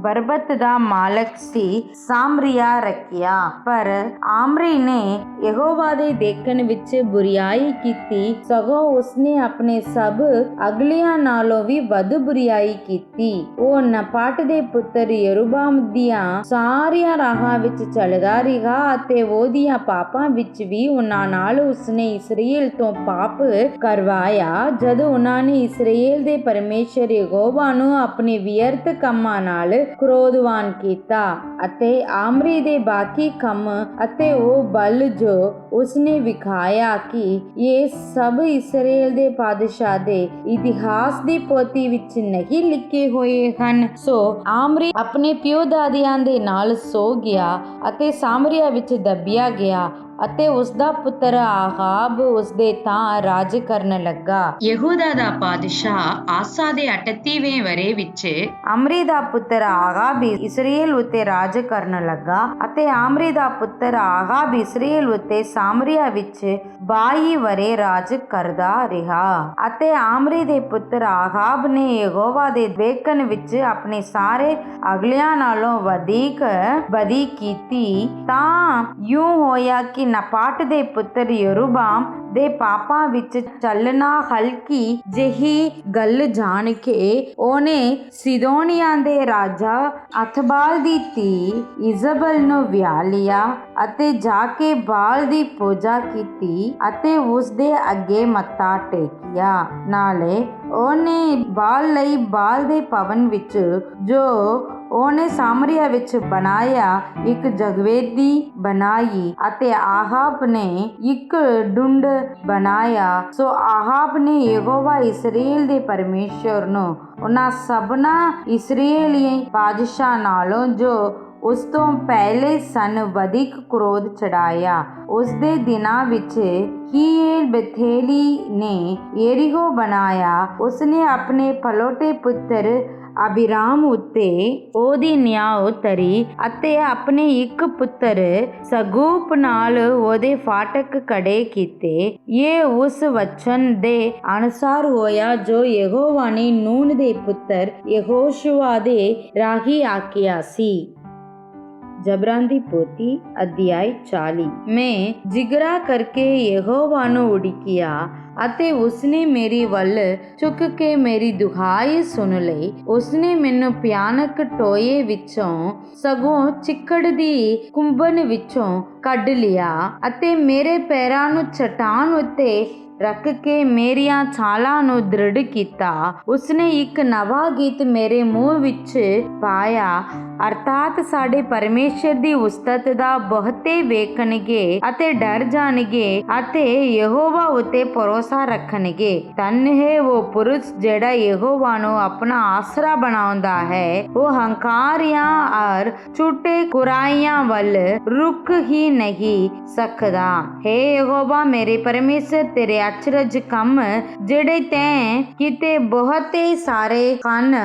ਪਰਬਤ ਦਾ ਮਾਲਕ ਸੀ ਸਾਮਰੀਆ ਰੱਖਿਆ। ਪਰ ਆਮਰੀ ਨੇ ਯਹੋਵਾ ਦੇ ਦੇਖਣ ਵਿੱਚ ਬੁਰੀਆਈ ਕੀਤੀ, ਸਗੋਂ ਉਸਨੇ ਆਪਣੇ ਸਭ ਅਗਲਿਆਂ ਨਾਲੋਂ ਵੀ ਵੱਧ ਬੁਰੀਆਈ ਕੀਤੀ। ਉਹ ਨਪਾਟ ਦੇ ਪੁੱਤਰ ਯਰੋਬਾਮ ਦੀਆਂ ਸਾਰੀਆਂ ਰਾਹਾਂ ਵਿੱਚ ਚੱਲਦਾ ਰਿਹਾ ਅਤੇ ਉਹਦੀਆਂ ਪਾਪਾਂ ਵਿੱਚ ਵੀ ਉਹਨਾਂ ਨਾਲ ਉਸਨੇ ਇਸਰਾਏਲ ਤੋਂ ਪਾਪ ਕਰਵਾਇਆ। ਜਦੋਂ ਉਹਨਾਂ ਨੇ ਇਸਰਾਏਲ ਦੇ ਪਰਮੇਸ਼ਰ ਯਹੋਵਾ ਨੂੰ ਆਪਣੇ ਵਿਅਰਥ ਕੰਮਾਂ ਨਾਲ ਕ੍ਰੋਧਵਾਨ ਕੀਤਾ ਅਤੇ ਆਮਰੀ ਦੇ ਬਾਕੀ ਕੰਮ ਅਤੇ ਉਹ ਬਲ ਜੋ ਉਸਨੇ ਵਿਖਾਇਆ ਕਿ ਇਹ ਸਭ ਇਸਰਾਏਲ ਦੇ ਬਾਦਸ਼ਾਹ ਦੇ ਇਤਿਹਾਸ ਦੀ ਪੋਥੀ ਵਿੱਚ ਨਹੀਂ ਲਿਖੇ ਹੋਏ ਹਨ। ਸੋ ਆਮਰੀ ਆਪਣੇ ਪਿਓ ਦਾਦਿਆਂ ਦੇ ਨਾਲ ਸੋ ਗਿਆ ਅਤੇ ਸਾਮਰੀਆ ਵਿੱਚ ਦੱਬਿਆ ਗਿਆ ਅਤੇ ਉਸਦਾ ਪੁੱਤਰ ਆਹਾਬ ਉਸਦੇ ਥਾਂ ਰਾਜ ਕਰਨ ਲੱਗਾ। ਯਹੂਦਾ ਦਾ ਬਾਦਸ਼ਾਹ ਆਸਾ ਦੇ 38ਵੇਂ ਵਰ੍ਹੇ ਵਿੱਚ ਆਮਰੀ ਦਾ ਪੁੱਤਰ ਆਹਾਬ ਇਸਰਾਏਲ ਉੱਤੇ ਰਾਜ ਕਰਨ ਲੱਗਾ ਅਤੇ ਆਮਰੀ ਦਾ ਪੁੱਤਰ ਆਹਾਬ ਇਸਰਾਏਲ ਉੱਤੇ ਸਾਮਰੀਆ ਵਿੱਚ 22 ਵਰ੍ਹੇ ਰਾਜ ਕਰਦਾ ਰਿਹਾ। ਅਤੇ ਆਮਰੀ ਦੇ ਪੁੱਤਰ ਆਹਾਬ ਨੇ ਯਹੋਵਾ ਦੇ ਵੇਖਣ ਵਿੱਚ ਆਪਣੇ ਸਾਰੇ ਅਗਲਿਆਂ ਨਾਲੋਂ ਵਧੇਕ ਬਦੀ ਕੀਤੀ। ਤਾਂ ਯੂੰ ਹੋਇਆ ਕਿ ਨਪਾਟ ਦੇ ਪੁੱਤਰ ਯਰੋਬਾਮ ਦੇ ਪਾਪਾਂ ਵਿੱਚ ਚੱਲਣਾ ਹਲਕੀ ਜਿਹੀ ਗੱਲ ਜਾਣ ਕੇ ਉਹਨੇ ਸਿਦੋਨੀਆਂ ਦੇ ਰਾਜਾ ਅਥਬਾਲ ਦੀ ਧੀ ਇਜ਼ਬਲ ਨੂੰ ਵਿਆਹ ਲਿਆ ਅਤੇ ਜਾ ਕੇ ਬਾਲ ਦੀ ਪੂਜਾ ਕੀਤੀ ਅਤੇ ਉਸ ਦੇ ਅੱਗੇ ਮੱਥਾ ਟੇਕਿਆ। ਨਾਲੇ ਉਹਨੇ ਬਾਲ ਲਈ ਬਾਲ ਦੇ ਭਵਨ ਵਿੱਚ ਜੋ ਉਹਨੇ ਸਾਮਰੀਆ ਵਿੱਚ ਬਣਾਇਆ ਇੱਕ ਜਗਵੇਦੀ ਬਣਾਈ ਅਤੇ ਆਹਾਬ ਨੇ ਇੱਕ ਢੁੰਡ ਬਣਾਇਆ। ਸੋ ਆਹਾਬ ਨੇ ਯਹੋਵਾ ਇਸਰਾਏਲ ਦੇ ਪਰਮੇਸ਼ਰ ਨੂੰ ਉਹਨਾਂ ਸਭਨਾਂ ਇਸਰਾਏਲੀ ਬਾਦਸ਼ਾਹ ਨਾਲੋਂ ਜੋ ਉਸ ਤੋਂ ਪਹਿਲੇ ਸਨ ਵਧੇਕ ਕ੍ਰੋਧ ਚੜਾਇਆ। ਉਸ ਦੇ ਦਿਨਾਂ ਵਿੱਚ ਹੀਏਲ ਬਥੇਲੀ ਨੇ ਯਰੀਹੋ ਬਣਾਇਆ। ਉਸਨੇ ਆਪਣੇ ਪਲੋਟੇ ਪੁੱਤਰ ਅਬੀਰਾਮ ਉੱਤੇ ਉਹਦੀ ਨਿਆਉ ਧਰੀ ਅਤੇ ਆਪਣੇ ਇੱਕ ਪੁੱਤਰ ਸਗੂਪ ਨਾਲ ਉਹਦੇ ਫਾਟਕ ਖੜੇ ਕੀਤੇ। ਇਹ ਉਸ ਵਚਨ ਦੇ ਅਨੁਸਾਰ ਹੋਇਆ ਜੋ ਯਹੋਵਾ ਨੇ ਨੂਨ ਦੇ ਪੁੱਤਰ ਯਹੋਸ਼ੁਆ ਦੇ ਰਾਹੀਂ ਆਖਿਆ ਸੀ। ਜਬਰਾਂ ਦੀ ਪੋਥੀ ਅਧਿਆਇ 40। ਮੈਂ ਜਿਗਰਾ ਕਰਕੇ ਯਹੋਵਾ ਨੂੰ ਉਡੀਕਿਆ ਅਤੇ ਉਸਨੇ ਮੇਰੀ ਵੱਲ ਝੁਕ ਕੇ ਮੇਰੀ ਦੁਹਾਈ ਸੁਣ ਲਈ। ਉਸਨੇ ਮੈਨੂੰ ਭਿਆਨਕ ਟੋਏ ਵਿੱਚੋਂ, ਸਗੋਂ ਚਿੱਕੜ ਦੀ ਕੁੰਭਨ ਵਿੱਚੋਂ ਕੱਢ ਲਿਆ ਅਤੇ ਮੇਰੇ ਪੈਰਾਂ ਨੂੰ ਚਟਾਨ ਉੱਤੇ ਰੱਖ ਕੇ ਮੇਰੀਆਂ ਛਾਲਾਂ ਨੂੰ ਦ੍ਰਿੜ ਕੀਤਾ। ਉਸਨੇ ਇੱਕ ਨਵਾਂ ਗੀਤ ਮੇਰੇ ਮੂੰਹ ਵਿੱਚ ਪਾਇਆ, ਅਰਥਾਤ ਸਾਡੇ ਪਰਮੇਸ਼ਰ ਦੀ ਉਸਤਤ ਦਾ ਬਹੁਤੇ ਵੇਖਣਗੇ ਅਤੇ ਡਰ ਜਾਣਗੇ ਅਤੇ ਯਹੋਵਾ ਉੱਤੇ ਭਰੋਸਾ ਰੱਖਣਗੇ। ਧੰਨ ਹੈ ਉਹ ਪੁਰਸ਼ ਜਿਹੜਾ ਯਹੋਵਾ ਨੂੰ ਆਪਣਾ ਆਸਰਾ ਬਣਾਉਂਦਾ ਹੈ। ਉਹ ਹੰਕਾਰੀਆਂ ਔਰ ਝੂਠੇ ਕੁਰਾਈਆਂ ਵੱਲ ਰੁਕ ਹੀ ਨਹੀਂ ਸਕਦਾ। ਹੈ ਯਹੋਵਾ ਮੇਰੇ ਪਰਮੇਸ਼ਰ, ਤੇਰੇ ਅਚਰਜ ਕੰਮ ਜਿਹੜੇ ਤੈਂ ਕੀਤੇ ਬਹੁਤੇ ਸਾਰੇ ਹਨ,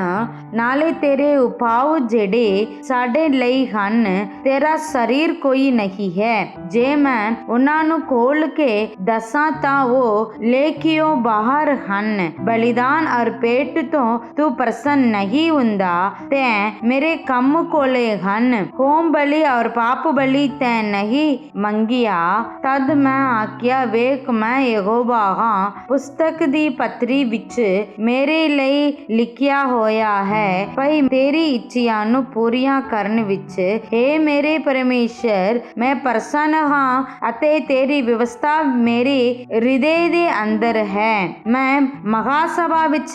ਨਾਲੇ ਤੇਰੇ ਉਪਾਅ ਜਿਹੜੇ ਸਾਡੇ ਲਈ ਹਨ। ਤੇਰਾ ਸਰੀਰ ਕੋਈ ਨਹੀਂ ਹੈ। ਜੇ ਮੈਂ ਉਹਨਾਂ ਨੂੰ ਖੋਲ ਕੇ ਦੱਸਾਂ ਤਾਂ ਉਹ ਲੇਖਿਓਂ ਬਾਹਰ ਹਨ। ਬਲੀਦਾਨ ਔਰ ਭੇਟ ਤੋਂ ਤੂੰ ਪ੍ਰਸੰਨ ਨਹੀਂ ਹੁੰਦਾ। ਤੈਂ ਮੇਰੇ ਕੰਮ ਕੋਲੇ ਹਨ। ਹੋਮ ਬਲੀ ਔਰ ਪਾਪ ਬਲੀ ਤੈਂ ਨਹੀਂ ਮੰਗਿਆ। ਤਦ ਮੈਂ ਆਖਿਆ, ਵੇਖ ਮੈਂ ਯਹੋਵਾ ਹਾਂ। ਪੁਸਤਕ ਦੀ ਪੱਤਰੀ ਵਿੱਚ ਮੇਰੇ ਲਈ ਲਿਖਿਆ ਹੋਇਆ ਹੈ, ਭਈ ਤੇਰੀ ਇੱਛਿਆਂ ਨੂੰ ਪੂਰੀਆਂ ਕਰਨ ਵਿੱਚ ਹੇ ਮੇਰੇ ਪਰਮੇਸ਼ਰ ਮੈਂ ਪ੍ਰਸੰਨ ਹਾਂ ਅਤੇ ਤੇਰੀ ਵਿਵਸਥਾ ਮੇਰੇ ਹਿਰਦੇ ਦੇ ਅੰਦਰ ਹੈ। ਮੈਂ ਮਹਾਸਭਾ ਵਿੱਚ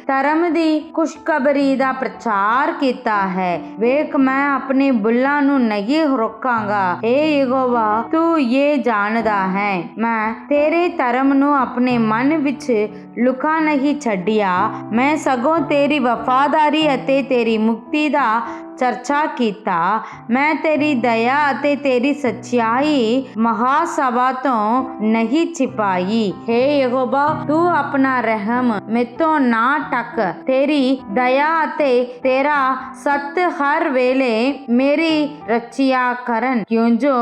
ਧਰਮ ਦੀ ਖੁਸ਼ਖਬਰੀ ਦਾ ਪ੍ਰਚਾਰ ਕੀਤਾ ਹੈ। ਵੇਖ ਮੈਂ ਆਪਣੇ ਬੁੱਲਾਂ ਨੂੰ ਨਹੀਂ ਰੋਕਾਂਗਾ। ਹੇ ਯਹੋਵਾ, ਤੂੰ ਇਹ ਜਾਣਦਾ ਹੈ। ਮੈਂ ਤੇਰੇ ਧਰਮ ਨੂੰ ਆਪਣੇ ਮਨ ਵਿੱਚ ਲੁਕਾ ਨਹੀਂ ਛੱਡਿਆ। ਮੈਂ ਸਗੋਂ ਤੇਰੀ ਵਫਾਦਾਰੀ ਅਤੇ ਤੇਰੀ ਮੁਕਤੀ ਦਾ ਚਰਚਾ ਕੀਤਾ। ਮੈਂ ਤੇਰੀ ਦਇਆ ਅਤੇ ਤੇਰੀ ਸੱਚਾਈ ਮਹਾਸਭਾ ਤੋਂ ਨਹੀਂ ਛਿਪਾਈ। ਹੇ ਯਹੋਵਾ, ਤੂੰ ਆਪਣਾ ਰਹਿਮ ਮੈਥੋਂ ਨਾ ਢੱਕ। ਤੇਰੀ ਦਇਆ ਅਤੇ ਤੇਰਾ ਸੱਤ ਹਰ ਵੇਲੇ ਮੇਰੀ ਰੱਖਿਆ ਕਰਨ, ਕਿਉਂ ਜੋ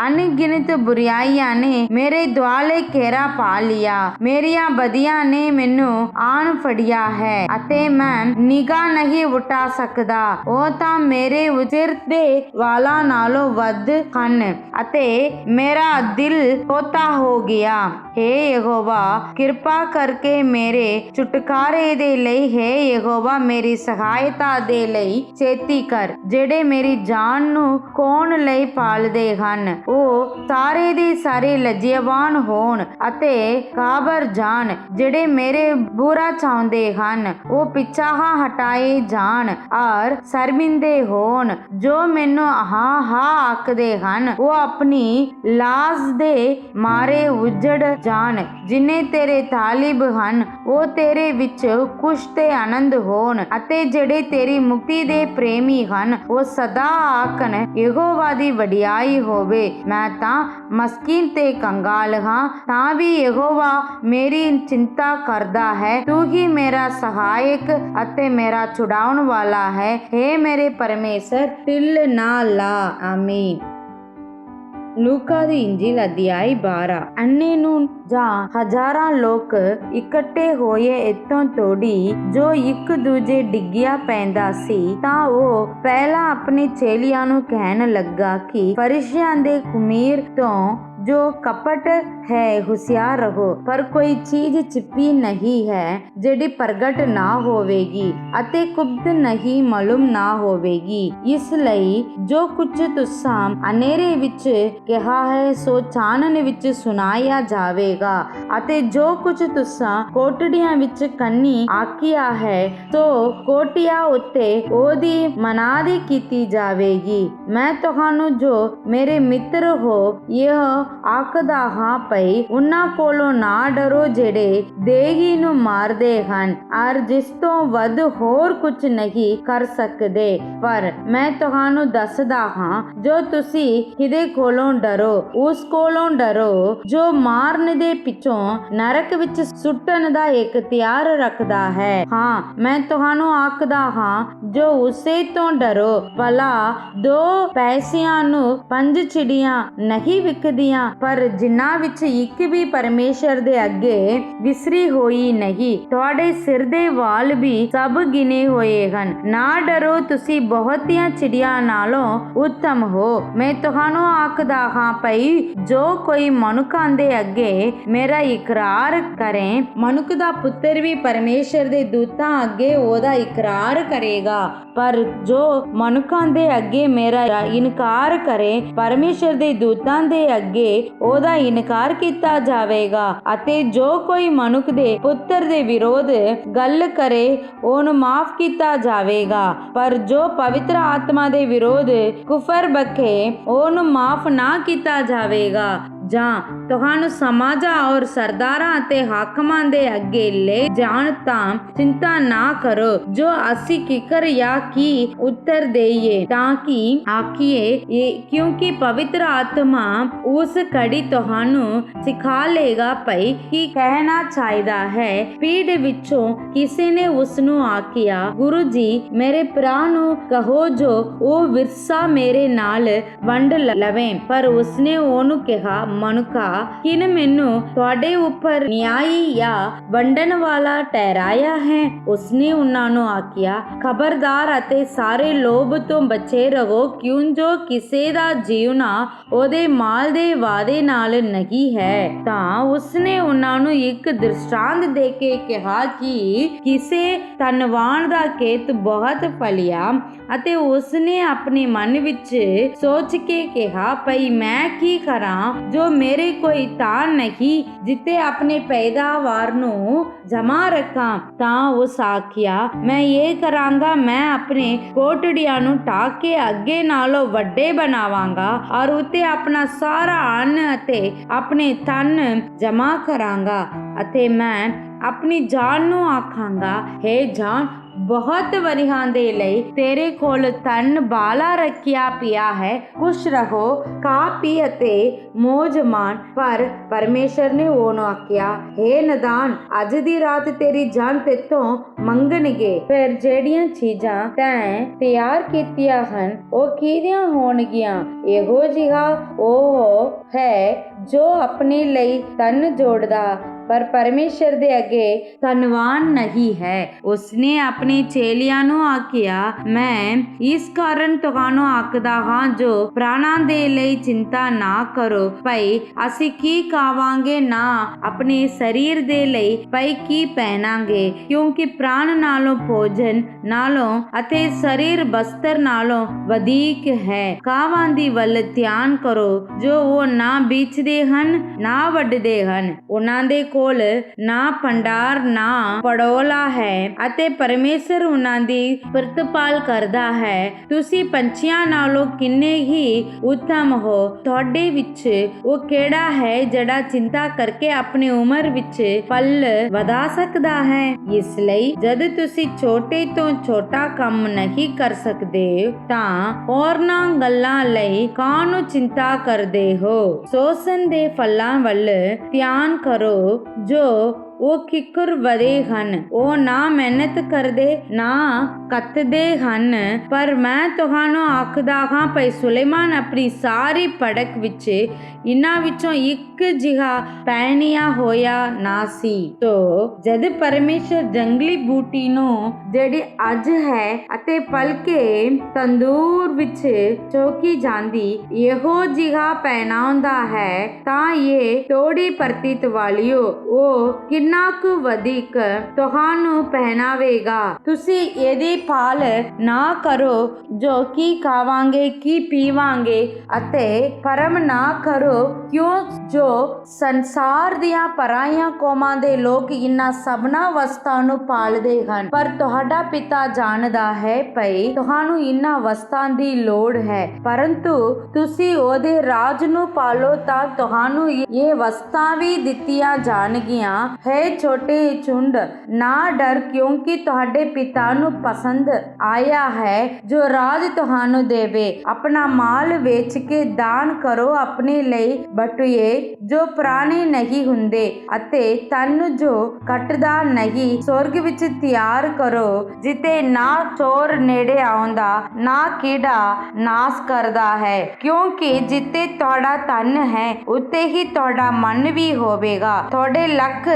ਅਣਗਿਣਤ ਬੁਰਾਈਆਂ ਨੇ ਮੇਰੇ ਦੁਆਲੇ ਘੇਰਾ ਪਾ ਲਿਆ। ਮੇਰੀਆਂ ਬਦੀਆਂ ਨੇ ਮੈਨੂੰ ਆਣ ਫੜਿਆ ਹੈ ਅਤੇ ਮੈਂ ਨਿਗਾਹ ਨਹੀਂ ਉਠਾ ਸਕਦਾ। ਉਹ ਤਾਂ ਮੇਰੇ ਉਚਿਰਦੇ ਵਾਲਾਂ ਨਾਲੋਂ ਵੱਧ ਹਨ ਅਤੇ ਮੇਰਾ ਦਿਲ ਤੋਤਾ ਹੋ ਗਿਆ। ਹੇ ਯਹੋਵਾ, ਕਿਰਪਾ ਕਰਕੇ ਮੇਰੇ ਛੁਟਕਾਰੇ ਦੇ ਲਈ, ਹੇ ਯਹੋਵਾ ਮੇਰੀ ਸਹਾਇਤਾ ਦੇ ਲਈ ਛੇਤੀ ਕਰ। ਜਿਹੜੇ ਮੇਰੀ ਜਾਨ ਨੂੰ ਖੋਣ ਲਈ ਪਾਲਦੇ ਹਨ, ਉਹ ਸਾਰੇ ਦੇ ਸਾਰੇ ਲੱਜੇਵਾਨ ਹੋਣ ਅਤੇ ਕਾਬਰ ਜਾਣ। ਜਿਹੜੇ ਮੇਰੇ ਬੁਰਾ ਚਾਹੁੰਦੇ ਹਨ, ਉਹ ਪਿਛਾਹਾਂ ਹਟਾਏ ਜਾਣ ਔਰ ਸ਼ਰਮਿੰਦੇ ਹੋਣ। ਜੋ ਮੈਨੂੰ ਹਾਂ ਹਾਂ ਆਖਦੇ ਹਨ, ਉਹ ਆਪਣੀ ਲਾਜ ਦੇ ਮਾਰੇ ਉਜੜ ਜਾਣ। ਜਿਨੇ ਤੇਰੇ ਤਾਲਿਬ ਹਨ, ਉਹ ਤੇਰੇ ਵਿੱਚ ਖੁਸ਼ ਤੇ ਆਨੰਦ ਹੋਣ ਅਤੇ ਜਿਹੜੇ ਤੇਰੀ ਮੁਕਤੀ ਦੇ ਪ੍ਰੇਮੀ ਹਨ, ਉਹ ਸਦਾ ਆਖਣ, ਯਹੋਵਾ ਦੀ ਵਡਿਆਈ ਹੋਵੇ। ਮੈਂ ਤਾਂ ਮਸਕੀਨ ਤੇ ਕੰਗਾਲ ਹਾਂ, ਤਾਂ ਵੀ ਯਹੋਵਾ ਮੇਰੀ ਚਿੰਤਾ ਕਰਦਾ ਹੈ। ਤੂੰ ਹੀ ਮੇਰਾ ਸਹਾਇਕ ਅਤੇ ਮੇਰਾ ਛੁਡਾਉਣ ਵਾਲਾ ਹੈ। ਹੇ ਮੇਰੇ ਪਰਮੇਸ਼ਰ, ਢਿੱਲ ਨਾ ਲਾ। ਆਮੀਨ। ਲੂਕਾ ਦੀ ਇੰਜੀਲ ਅਧਿਆਇ 12। ਅੰਨੇ ਨੂੰ ਜਾਂ ਹਜ਼ਾਰਾਂ ਲੋਕ ਇਕੱਠੇ ਹੋਏ ਇੱਥੋਂ ਤੋੜੀ ਜੋ ਇੱਕ ਦੂਜੇ ਡਿੱਗਿਆ ਪੈਂਦਾ ਸੀ। ਤਾਂ ਉਹ ਪਹਿਲਾਂ ਆਪਣੇ ਚੇਲਿਆਂ ਨੂੰ ਕਹਿਣ ਲੱਗਾ ਕਿ ਫਰੀਸੀਆਂ ਦੇ ਖਮੀਰ ਤੋਂ ਜੋ ਕਪਟ ਹੈ ਹੁਸ਼ਿਆਰ ਰਹੋ, ਪਰ ਕੋਈ ਚੀਜ਼ ਛਿਪੀ ਨਹੀਂ ਹੈ ਜਿਹੜੀ ਪ੍ਰਗਟ ਨਾ ਹੋਵੇਗੀ ਅਤੇ ਗੁਪਤ ਨਹੀਂ ਮਾਲੂਮ ਨਾ ਹੋਵੇਗੀ। ਇਸ ਲਈ ਜੋ ਕੁਝ ਤੁਸਾਂ ਹਨੇਰੇ ਵਿੱਚ ਕਿਹਾ ਹੈ, ਸੋ ਚਾਨਣ ਵਿੱਚ ਸੁਣਾਇਆ ਜਾਵੇਗਾ, ਅਤੇ ਜੋ ਕੁਝ ਤੁਸਾਂ ਕੋਠੜੀਆਂ ਵਿੱਚ ਕੰਨੀ ਆਖਿਆ ਹੈ, ਸੋ ਕੋਠਿਆਂ ਉੱਤੇ ਉਹਦੀ ਮਨਾਦੀ ਕੀਤੀ ਜਾਵੇਗੀ। ਮੈਂ ਤੁਹਾਨੂੰ ਜੋ ਮੇਰੇ ਮਿੱਤਰ ਹੋ ਇਹ ਆਖਦਾ ਹਾਂ, ਪਈ ਉਹਨਾਂ ਕੋਲੋਂ ਨਾ ਡਰੋ ਜਿਹੜੇ ਦੇਹੀ ਨੂੰ ਮਾਰਦੇ ਹਨ ਔਰ ਜਿਸ ਤੋਂ ਵੱਧ ਹੋਰ ਕੁਝ ਨਹੀਂ ਕਰ ਸਕਦੇ। ਪਰ ਮੈਂ ਤੁਹਾਨੂੰ ਦੱਸਦਾ ਹਾਂ, ਜੋ ਤੁਸੀਂ ਕਿਹਦੇ ਕੋਲੋਂ ਡਰੋ, ਉਸ ਕੋਲੋਂ ਡਰੋ ਜੋ ਮਾਰਨ ਦੇ ਪਿੱਛੋਂ ਨਰਕ ਵਿੱਚ ਸੁੱਟਣ ਦਾ ਇਖਤਿਆਰ ਰੱਖਦਾ ਹੈ। ਹਾਂ, ਮੈਂ ਤੁਹਾਨੂੰ ਆਖਦਾ ਹਾਂ, ਜੋ ਉਸੇ ਤੋਂ ਡਰੋ। ਭਲਾ 2 ਪੈਸਿਆਂ ਨੂੰ 5 ਚਿੜੀਆਂ ਨਹੀਂ ਵਿਕਦੀਆਂ ਕੀਤੀਆਂ, ਪਰ ਜਿਨ੍ਹਾਂ ਵਿੱਚ ਇੱਕ ਵੀ ਪਰਮੇਸ਼ਰ ਦੇ ਅੱਗੇ ਵਿਸਰੀ ਹੋਈ ਨਹੀਂ। ਤੁਹਾਡੇ ਸਿਰ ਦੇ ਵਾਲ ਵੀ ਸਭ ਗਿਣੇ ਹੋਏ ਹਨ। ਨਾ ਡਰੋ, ਤੁਸੀਂ ਬਹੁਤੀਆਂ ਚਿੜੀਆਂ ਨਾਲੋਂ ਉੱਤਮ ਹੋ। ਮੈਂ ਤੁਹਾਨੂੰ ਆਖਦਾ ਹਾਂ ਭਈ ਜੋ ਕੋਈ ਮਨੁੱਖਾਂ ਦੇ ਅੱਗੇ ਮੇਰਾ ਇਕਰਾਰ ਕਰੇ, ਮਨੁੱਖ ਦਾ ਪੁੱਤਰ ਵੀ ਪਰਮੇਸ਼ਰ ਦੇ ਦੂਤਾਂ ਅੱਗੇ ਉਹਦਾ ਇਕਰਾਰ ਕਰੇਗਾ। ਪਰ ਜੋ ਮਨੁੱਖਾਂ ਦੇ ਅੱਗੇ ਮੇਰਾ ਇਨਕਾਰ ਕਰੇ, ਪਰਮੇਸ਼ਰ ਦੇ ਦੂਤਾਂ ਦੇ ਅੱਗੇ ਉਹਦਾ ਇਨਕਾਰ ਕੀਤਾ ਜਾਵੇਗਾ। ਅਤੇ ਜੋ ਕੋਈ ਮਨੁੱਖ ਦੇ ਪੁੱਤਰ ਦੇ ਵਿਰੋਧ ਗੱਲ ਕਰੇ, ਉਹਨੂੰ ਮਾਫ ਕੀਤਾ ਜਾਵੇਗਾ। ਪਰ ਜੋ ਪਵਿੱਤਰ ਆਤਮਾ ਦੇ ਵਿਰੋਧ ਕੁਫਰ ਬਕੇ, ਉਹਨੂੰ ਮਾਫ ਨਾ ਕੀਤਾ ਜਾਵੇਗਾ। ਜਾਂ ਤੁਹਾਨੂੰ ਸਮਾਜਾਂ ਔਰ ਸਰਦਾਰਾਂ ਅਤੇ ਹਾਕਮਾਂ ਦੇ ਅੱਗੇ ਲੈ ਜਾਣ ਤਾਂ ਚਿੰਤਾ ਨਾ ਕਰੋ, ਜੋ ਅਸੀਂ ਕਿਕਰ ਜਾਂ ਕੀ ਉੱਤਰ ਦੇਈਏ, ਤਾਂ ਕਿ ਆਖੀਏ, ਕਿਉਂਕਿ ਪਵਿੱਤਰ ਆਤਮਾ ਉਸ ਘੜੀ ਤੁਹਾਨੂੰ ਸਿਖਾ ਲੇਗਾ ਭਈ ਕੀ ਕਹਿਣਾ ਚਾਹੀਦਾ ਹੈ। ਭੀੜ ਵਿੱਚੋਂ ਕਿਸੇ ਨੇ ਉਸ ਨੂੰ ਆਖਿਆ, ਗੁਰੂ ਜੀ, ਮੇਰੇ ਭਰਾ ਨੂੰ ਕਹੋ ਜੋ ਉਹ ਵਿਰਸਾ ਮੇਰੇ ਨਾਲ ਵੰਡ ਲਵੇ। ਪਰ ਉਸਨੇ ਉਹਨੂੰ ਕਿਹਾ, ਮਨੁੱਖਾ, ਕਿਨ ਮੈਨੂੰ ਤੁਹਾਡੇ ਉੱਪਰ ਨਿਆਈ ਜਾਂ ਵੰਡਣ ਵਾਲਾ ਠਹਿਰਾਇਆ ਹੈ? ਉਸਨੇ ਉਹਨਾਂ ਨੂੰ ਆਖਿਆ, ਖਬਰਦਾਰ ਅਤੇ ਸਾਰੇ ਲੋਭ ਤੋਂ ਬਚੇ ਰਹੋ, ਕਿਉਂ ਜੋ ਕਿਸੇ ਦਾ ਜੀਵਨਾ ਉਹਦੇ ਮਾਲ ਦੇ ਵਾਅਦੇ ਨਾਲ ਨਹੀਂ ਹੈ। ਤਾਂ ਉਸਨੇ ਉਹਨਾਂ ਨੂੰ ਇੱਕ ਦ੍ਰਿਸ਼ਟਾਂਤ ਦੇ ਕੇ ਕਿਹਾ ਕਿ ਕਿਸੇ ਧਨਵਾਨ ਦਾ ਖੇਤ ਬਹੁਤ ਫਲਿਆ ਅਤੇ ਉਸਨੇ ਆਪਣੇ ਮਨ ਵਿੱਚ ਸੋਚ ਕੇ ਕਿਹਾ, ਭਈ ਮੈਂ ਕੀ ਕਰਾਂ ਜੋ ਮੇਰੇ ਕੋਈ ਤਾਂ ਨਹੀਂ ਜਿੱਤੇ ਆਪਣੇ ਪੈਦਾਵਾਰ ਨੂੰ ਜਮਾ ਰੱਖਾਂ। ਤਾਂ ਉਸ ਆਖਿਆ, ਮੈਂ ਇਹ ਕਰਾਂਗਾ, ਮੈਂ ਆਪਣੇ ਕੋਟੜੀਆਂ ਨੂੰ ਢਾਕ ਕੇ ਅੱਗੇ ਨਾਲੋਂ ਵੱਡੇ ਬਣਾਵਾਂਗਾ ਔਰ ਉੱਤੇ ਆਪਣਾ ਸਾਰਾ ਅੰਨ ਅਤੇ ਆਪਣੇ ਧਨ ਜਮਾ ਕਰਾਂਗਾ। ਅਤੇ ਮੈਂ ਆਪਣੀ ਜਾਨ ਨੂੰ ਆਖਾਂਗਾ, ਹੇ ਜਾਨ, ਬਹੁਤ ਵਰਿਆਂ ਦੇ ਲਈ ਤੇਰੇ ਕੋਲ ਧਨ ਬਾਲਾ ਰੱਖਿਆ ਪਿਆ ਹੈ, ਖੁਸ਼ ਰਹੋ, ਖਾ ਪੀ ਅਤੇ ਮੌਜ ਮਾਣ। ਪਰ ਪਰਮੇਸ਼ਰ ਨੇ ਉਹਨੂੰ ਆਖਿਆ, ਹੇ ਨਦਾਨ, ਅੱਜ ਦੀ ਰਾਤ ਤੇਰੀ ਜਾਨ ਤੇਤੋਂ ਮੰਗਣਗੇ। ਫਿਰ ਜਿਹੜੀਆਂ ਚੀਜ਼ਾਂ ਤੈਂ ਤਿਆਰ ਕੀਤੀਆਂ ਹਨ ਉਹ ਕਿਹਦੀਆਂ ਹੋਣਗੀਆਂ? ਇਹੋ ਜਿਹਾ ਉਹ ਹੈ ਜੋ ਆਪਣੇ ਲਈ ਧਨ ਜੋੜਦਾ ਪਰ ਪਰਮੇਸ਼ਰ ਦੇ ਅੱਗੇ ਧਨਵਾਨ ਨਹੀਂ ਹੈ। ਉਸਨੇ ਆਪਣੇ ਚੇਲਿਆਂ ਨੂੰ ਆਖਿਆ, ਮੈਂ ਇਸ ਕਾਰਨ ਤੁਹਾਨੂੰ ਆਖਦਾ ਹਾਂ ਜੋ ਪ੍ਰਾਣਾਂ ਦੇ ਲਈ ਚਿੰਤਾ ਨਾ ਕਰੋ, ਭਈ ਅਸੀਂ ਕੀ ਖਾਵਾਂਗੇ, ਨਾ ਆਪਣੇ ਸਰੀਰ ਦੇ ਲਈ ਭਈ ਕੀ ਪਹਿਨਾਂਗੇ। ਕਿਉਂਕਿ ਪ੍ਰਾਣ ਨਾਲੋਂ ਭੋਜਨ ਨਾਲੋਂ ਅਤੇ ਸਰੀਰ ਬਸਤਰ ਨਾਲੋਂ ਵਧੇਕ ਹੈ। ਕਾਵਾਂ ਦੀ ਵੱਲ ਧਿਆਨ ਕਰੋ, ਜੋ ਉਹ ਨਾ ਬੀਜਦੇ ਹਨ ਨਾ ਵੱਢਦੇ ਹਨ, ਉਹਨਾਂ ਦੇ ਕੋਲ ਨਾ ਭੰਡਾਰ ਨਾ ਪੜੋਲਾ ਹੈ ਅਤੇ ਪਰਮੇਸ਼ਰ ਉਹਨਾਂ ਦੀ ਪ੍ਰਤਪਾਲ ਕਰਦਾ ਹੈ। ਤੁਸੀਂ ਪੰਛੀਆਂ ਨਾਲੋਂ ਕਿੰਨੇ ਹੀ ਉੱਤਮ ਹੋ। ਤੁਹਾਡੇ ਵਿੱਚ ਉਹ ਕਿਹੜਾ ਹੈ ਜਿਹੜਾ ਚਿੰਤਾ ਕਰਕੇ ਆਪਣੀ ਉਮਰ ਵਿੱਚ ਪਲ ਵਧਾ ਸਕਦਾ ਹੈ? ਇਸ ਲਈ ਜਦ ਤੁਸੀਂ ਛੋਟੇ ਤੋਂ ਛੋਟਾ ਕੰਮ ਨਹੀਂ ਕਰ ਸਕਦੇ ਤਾਂ ਹੋਰਨਾਂ ਗੱਲਾਂ ਲਈ ਕਾਹਨੂੰ ਚਿੰਤਾ ਕਰਦੇ ਹੋ? ਸੋਸਨ ਦੇ ਫਲਾਂ ਵੱਲ ਧਿਆਨ ਕਰੋ, ਜੋ ਉਹ ਕਿੱਕਰ ਵਧੇ ਹਨ, ਉਹ ਨਾ ਮਿਹਨਤ ਕਰਦੇ ਨਾ ਕੱਤਦੇ ਹਨ। ਪਰ ਮੈਂ ਤੁਹਾਨੂੰ ਆਖਦਾ ਹਾਂ ਭਈ ਸੁਲੇਮਾਨ ਆਪਣੀ ਸਾਰੀ ਪੜਕ ਵਿੱਚ ਇਹਨਾਂ ਵਿੱਚੋਂ ਇੱਕ ਜਿਹਾ ਪਹਿਨਿਆ ਹੋਇਆ ਨਾ ਸੀ। ਤੋ ਜਦ ਪਰਮੇਸ਼ਰ ਜੰਗਲੀ ਬੂਟੀ ਨੂੰ ਜਿਹੜੀ ਅੱਜ ਹੈ ਅਤੇ ਪਲਕੇ ਤੰਦੂਰ ਵਿੱਚ ਚੋਕੀ ਜਾਂਦੀ ਇਹੋ ਜਿਹਾ ਪਹਿਨਾਉਂਦਾ ਹੈ, ਤਾਂ ਇਹ ਤੋੜੀ ਪ੍ਰਤੀਤ ਵਾਲਿਓ ਉਹ ਕਿੰਨਾ ਕੁ ਵਧਿਕ ਤੁਹਾਨੂੰ ਪਹਿਨਾਵੇਗਾ। ਤੁਸੀਂ ਇਹਦੀ ਭਾਲ ਨਾ ਕਰੋ ਜੋ ਕੀ ਖਾਵਾਂਗੇ ਕੀ ਪੀਵਾਂਗੇ, ਅਤੇ ਭਰਮ ਨਾ ਕਰੋ ਕਿਉਂ ਜੋ ਸੰਸਾਰ ਦੀਆਂ ਪਰਾਈਆਂ ਕੌਮਾਂ ਦੇ ਲੋਕ ਇਹਨਾਂ ਸਭਨਾਂ ਵਸਤਾਂ ਨੂੰ ਪਾਲਦੇ ਹਨ। ਪਰ ਤੁਹਾਡਾ ਪਿਤਾ ਜਾਣਦਾ ਹੈ ਭਈ ਤੁਹਾਨੂੰ ਇਹਨਾਂ ਵਸਤਾਂ ਦੀ ਲੋੜ ਹੈ, ਪਰੰਤੂ ਤੁਸੀਂ ਉਹਦੇ ਰਾਜ ਨੂੰ ਪਾਲੋ ਤਾਂ ਤੁਹਾਨੂੰ ਇਹ ਵਸਤਾਂ ਵੀ ਦਿੱਤੀਆਂ ਜਾਣਗੀਆਂ। ਹੈ ਛੋਟੇ ਝੁੰਡ, ਨਾ ਡਰ, ਕਿਉਂਕਿ ਤੁਹਾਡੇ ਪਿਤਾ ਨੂੰ ਪਸੰਦ ਆਇਆ ਹੈ ਜੋ ਰਾਜ ਤੁਹਾਨੂੰ ਦੇਵੇ। ਆਪਣਾ ਮਾਲ ਵੇਚ ਕੇ ਦਾਨ ਕਰੋ, ਆਪਣੇ ਲਈ ਬਟੂਏ ਜੋ ਪੁਰਾਣੇ ਨਹੀਂ ਹੁੰਦੇ ਅਤੇ ਤਨ ਜੋ ਕੱਟਦਾ ਨਹੀਂ, ਸਵਰਗ ਵਿੱਚ ਤਿਆਰ ਕਰੋ, ਜਿੱਥੇ ਨਾ ਚੋਰ ਨੇੜੇ ਆਉਂਦਾ, ਨਾ ਕੀੜਾ ਨਾਸ ਕਰਦਾ ਹੈ, ਕਿਉਂਕਿ ਜਿੱਥੇ ਤੁਹਾਡਾ ਧਨ ਹੈ ਉੱਥੇ ਹੀ ਤੁਹਾਡਾ ਮਨ ਵੀ ਹੋਵੇਗਾ। ਤੁਹਾਡੇ ਲੱਖ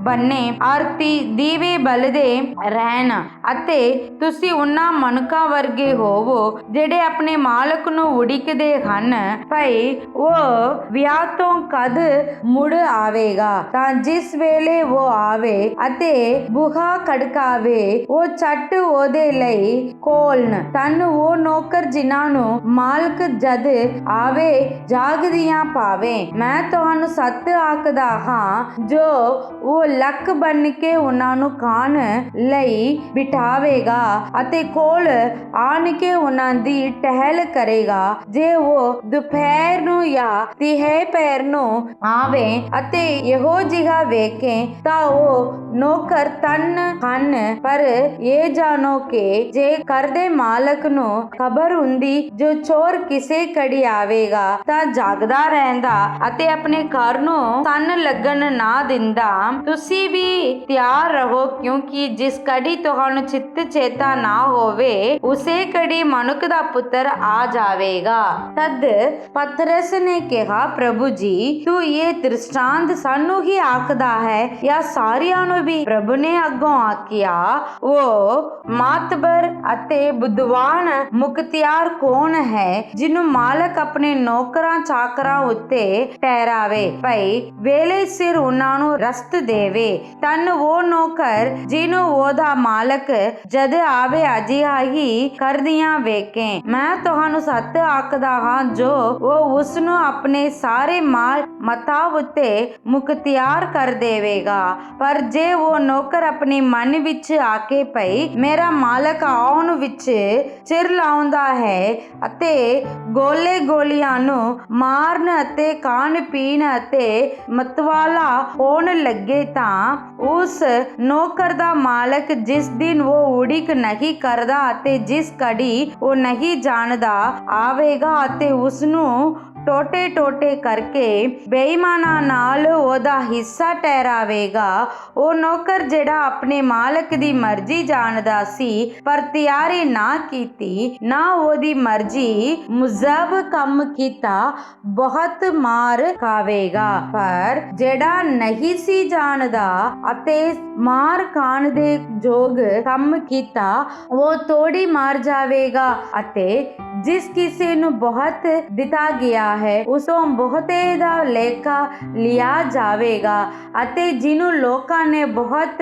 ਬੰਨੇ ਆਰਤੀ ਦੀਵੇ ਬਲਦੇ ਰਹਿਣ ਅਤੇ ਤੁਸੀਂ ਉਹਨਾਂ ਮਨੁੱਖਾਂ ਵਰਗੇ ਹੋਵੋ ਜਿਹੜੇ ਆਪਣੇ ਮਾਲਕ ਨੂੰ ਉਡੀਕਦੇ ਹਨ, ਭਈ ਉਹ ਵਿਆਹ ਤੋਂ ਕਦ ਮੁੜ ਆਵੇਗਾ। ਤਾਂ ਜਿਸ ਵੇਲੇ ਉਹ ਆਵੇ ਅਤੇ ਬੂਹਾ ਖੜਕਾਵੇ, ਉਹ ਝੱਟ ਉਹਦੇ ਲਈ ਖੋਲਣ। ਤਨ ਉਹ ਨੌਕਰ ਜਿਨ੍ਹਾਂ ਨੂੰ ਮਾਲਕ ਜਦ ਆਵੇ ਜਾਗਦੀਆਂ ਪਾਵੇ। ਮੈਂ ਤੁਹਾਨੂੰ ਸੱਚ ਆਖਦਾ ਹਾਂ, ਜੋ ਉਹ ਲੱਕ ਬਣ ਕੇ ਉਹਨਾਂ ਨੂੰ ਖਾਣ ਲਈ ਬਿਠਾਵੇਗਾ ਅਤੇ ਕੋਲ ਆਣ ਕੇ ਉਹਨਾਂ ਦੀ ਟਹਿਲ ਕਰੇਗਾ। ਜੇ ਉਹ ਦੁਪਹਿਰ ਨੂੰ ਜਾਂ ਤਿਹਰ ਨੂੰ ਆਵੇ ਅਤੇ ਇਹੋ ਜਿਹਾ ਵੇਖੇ ਤਾਂ ਉਹ ਨੌਕਰ ਧਨ ਹਨ। ਪਰ ਇਹ ਜਾਣੋ ਕਿ ਜੇ ਘਰ ਦੇ ਮਾਲਕ ਨੂੰ ਖਬਰ ਹੁੰਦੀ ਜੋ ਚੋਰ ਕਿਸੇ ਘੜੀ ਆਵੇਗਾ ਤਾਂ ਜਾਗਦਾ ਰਹਿੰਦਾ ਅਤੇ ਆਪਣੇ ਘਰ ਨੂੰ ਸੰਨ ਲੱਗਣ ਨਾ ਦਿੰਦਾ। ਤੁਸੀਂ ਵੀ ਤਿਆਰ ਰਹੋ, ਕਿਉਂਕਿ ਜਿਸ ਘੜੀ ਤੁਹਾਨੂੰ ਚਿੱਤ ਚੇਤਾ ਨਾ ਹੋਵੇ ਉਸੇ ਘੜੀ ਮਨੁੱਖ ਦਾ ਪੁੱਤਰ ਆ ਜਾਵੇਗਾ। ਤਦ ਪਤਰਸ ਨੇ ਕਿਹਾ, ਪ੍ਰਭੂ ਜੀ, ਤੂੰ ਇਹ ਦ੍ਰਿਸ਼ਟਾਂਤ ਸਾਨੂੰ ਹੀ ਆਖਦਾ ਹੈ ਜਾਂ ਸਾਰਿਆਂ ਨੂੰ ਵੀ? ਪ੍ਰਭੂ ਨੇ ਅੱਗੋਂ ਆਖਿਆ, ਉਹ ਮਾਤਬਰ ਅਤੇ ਬੁੱਧਵਾਨ ਮੁਖਤਿਆਰ ਕੌਣ ਹੈ ਜਿਹਨੂੰ ਮਾਲਕ ਆਪਣੇ ਨੌਕਰਾਂ ਚਾਕਰਾਂ ਉੱਤੇ ਠਹਿਰਾਵੇ, ਭਈ ਵੇਲੇ ਸਿਰ ਉਹਨਾਂ ਨੂੰ ਰਸਤ ਦੇਵੇ। ਤਨ ਉਹ ਨੌਕਰ ਜਿਹਨੂੰ ਉਹਦਾ ਮਾਲਕ ਜਦ ਆਵੇ ਅਜਿਹਾ ਹੀ ਕਰਦਿਆਂ ਵੇਖੇ। ਮੈਂ ਤੁਹਾਨੂੰ ਸੱਚ ਆਖਦਾ ਹਾਂ, ਜੋ ਉਹ ਉਸ ਨੂੰ ਆਪਣੇ ਸਾਰੇ ਮਾਲ ਮਤਾ ਉੱਤੇ ਮੁਖਤਿਆਰ ਕਰ ਦੇਵੇਗਾ। ਪਰ ਜੇ ਉਹ ਨੌਕਰ ਆਪਣੇ ਮਨ ਵਿੱਚ ਆਕੇ, ਭਈ ਮੇਰਾ ਮਾਲਕ ਆਉਣ ਵਿੱਚ ਚਿਰ ਲਾਉਂਦਾ ਹੈ ਅਤੇ ਗੋਲੇ ਗੋਲੀਆਂ ਨੂੰ ਮਾਰਨ ਅਤੇ ਖਾਣ ਪੀਣ ਅਤੇ ਮਤਵਾਲਾ ਹੋਣ ਲੱਗੇ, ਤਾਂ ਉਸ ਨੌਕਰ ਦਾ ਮਾਲਕ ਜਿਸ ਦਿਨ ਉਹ ਉਡੀਕ ਨਹੀਂ ਕਰਦਾ ਅਤੇ ਜਿਸ ਘੜੀ ਉਹ ਨਹੀਂ ਜਾਣਦਾ ਆਵੇਗਾ ਅਤੇ ਉਸ ਨੂੰ ਟੋਟੇ ਟੋਟੇ ਕਰਕੇ ਬੇਈਮਾਨਾਂ ਨਾਲ ਉਹਦਾ ਹਿੱਸਾ ਠਹਿਰਾਵੇਗਾ। ਉਹ ਨੌਕਰ ਜਿਹੜਾ ਆਪਣੇ ਮਾਲਕ ਦੀ ਮਰਜ਼ੀ ਜਾਣਦਾ ਸੀ ਪਰ ਤਿਆਰੀ ਨਾ ਕੀਤੀ, ਨਾ ਉਹਦੀ ਮਰਜ਼ੀ ਮੁਜਬ ਕੰਮ ਕੀਤਾ, ਬਹੁਤ ਮਾਰ ਖਾਵੇਗਾ। ਪਰ ਜਿਹੜਾ ਨਹੀਂ ਸੀ ਜਾਣਦਾ ਅਤੇ ਮਾਰ ਖਾਣ ਦੇ ਯੋਗ ਕੰਮ ਕੀਤਾ, ਉਹ ਥੋੜੀ ਮਾਰ ਜਾਵੇਗਾ। ਅਤੇ ਜਿਸ ਕਿਸੇ ਨੂੰ ਬਹੁਤ ਦਿੱਤਾ ਗਿਆ ਹੈ ਉਸ ਤੋਂ ਬਹੁਤੇ ਦਾ ਲੇਖਾ ਲਿਆ ਜਾਵੇਗਾ, ਅਤੇ ਜਿਹਨੂੰ ਲੋਕਾਂ ਨੇ ਬਹੁਤ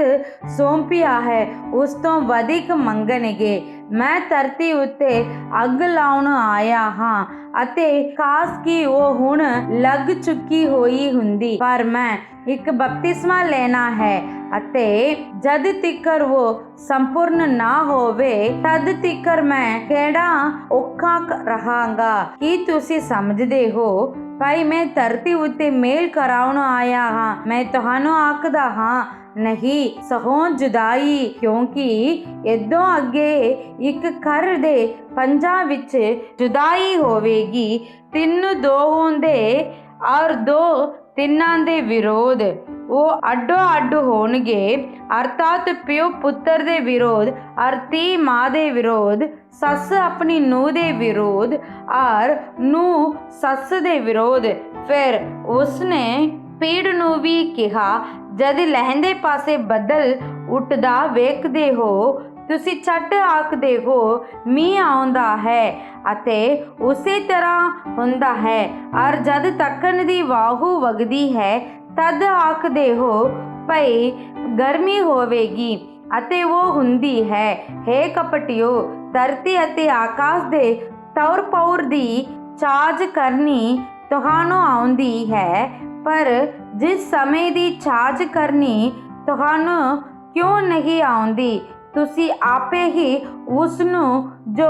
ਸੌਂਪਿਆ ਹੈ ਉਸ ਤੋਂ ਵਧਿਕ ਮੰਗਣਗੇ। ਮੈਂ ਧਰਤੀ ਉੱਤੇ ਅੱਗ ਲਾਉਣ ਆਇਆ ਹਾਂ ਅਤੇ ਕਾਸ਼ ਕਿ ਉਹ ਹੁਣ ਲੱਗ ਚੁੱਕੀ ਹੋਈ ਹੁੰਦੀ, ਪਰ ਮੈਂ ਇੱਕ ਬਪਤਿਸਮਾ ਲੈਣਾ ਹੈ ਅਤੇ ਜਦ ਤੀਕਰ ਉਹ ਸੰਪੂਰਨ ਨਾ ਹੋਵੇ ਤਦ ਤੀਕਰ ਮੈਂ ਕਿਹੜਾ ਔਖਾ ਰਹਾਂਗਾ। ਕੀ ਤੁਸੀਂ ਸਮਝਦੇ ਹੋ ਭਾਈ ਮੈਂ ਧਰਤੀ ਉੱਤੇ ਮੇਲ ਕਰਾਉਣ ਆਇਆ ਹਾਂ? ਮੈਂ ਤੁਹਾਨੂੰ ਆਖਦਾ ਹਾਂ, ਨਹੀਂ ਸਗੋਂ ਜੁਦਾਈ, ਕਿਉਂਕਿ ਇਦੋਂ ਅੱਗੇ ਇੱਕ ਘਰ ਦੇ ਪੰਜਾਂ ਵਿੱਚ ਜੁਦਾਈ ਹੋਵੇਗੀ। ਤਿੰਨ ਦੋ ਹੁੰਦੇ ਔਰ ਦੋ ਤਿੰਨਾਂ ਦੇ ਵਿਰੋਧ, ਉਹ ਅੱਡੋ ਅੱਡ ਹੋਣਗੇ, ਅਰਥਾਤ ਪਿਓ ਪੁੱਤਰ ਦੇ ਵਿਰੋਧ, ਔਰ ਧੀ ਮਾਂ ਦੇ ਵਿਰੋਧ, ਸੱਸ ਆਪਣੀ ਨੂੰਹ ਦੇ ਵਿਰੋਧ ਔਰ ਨੂੰਹ ਸੱਸ ਦੇ ਵਿਰੋਧ। ਫਿਰ ਉਸਨੇ ਪੀੜ ਨੂੰ ਵੀ ਕਿਹਾ, ਜਦ ਲਹਿੰਦੇ ਪਾਸੇ ਬੱਦਲ ਉੱਠਦਾ ਵੇਖਦੇ ਹੋ ਤੁਸੀਂ ਝੱਟ ਆਖਦੇ ਹੋ ਮੀਂਹ ਆਉਂਦਾ ਹੈ, ਅਤੇ ਉਸੇ ਤਰ੍ਹਾਂ ਹੁੰਦਾ ਹੈ। ਔਰ ਜਦ ਤੱਕਣ ਦੀ ਵਾਹੂ ਵਗਦੀ ਹੈ ਤਦ ਆਖਦੇ ਹੋ ਭਈ ਗਰਮੀ ਹੋਵੇਗੀ, ਅਤੇ ਉਹ ਹੁੰਦੀ ਹੈ। ਹੇ ਕਪਟਿਓ, ਧਰਤੀ ਅਤੇ ਆਕਾਸ਼ ਦੇ ਤੌਰ ਪੌਰ ਦੀ ਚਾਜ ਕਰਨੀ ਤੁਹਾਨੂੰ ਆਉਂਦੀ ਹੈ, ਪਰ ਜਿਸ ਸਮੇਂ ਦੀ ਚਾਜ ਕਰਨੀ ਤੁਹਾਨੂੰ ਕਿਉਂ ਨਹੀਂ ਆਉਂਦੀ? ਤੁਸੀਂ ਆਪੇ ਹੀ ਉਸ ਨੂੰ ਜੋ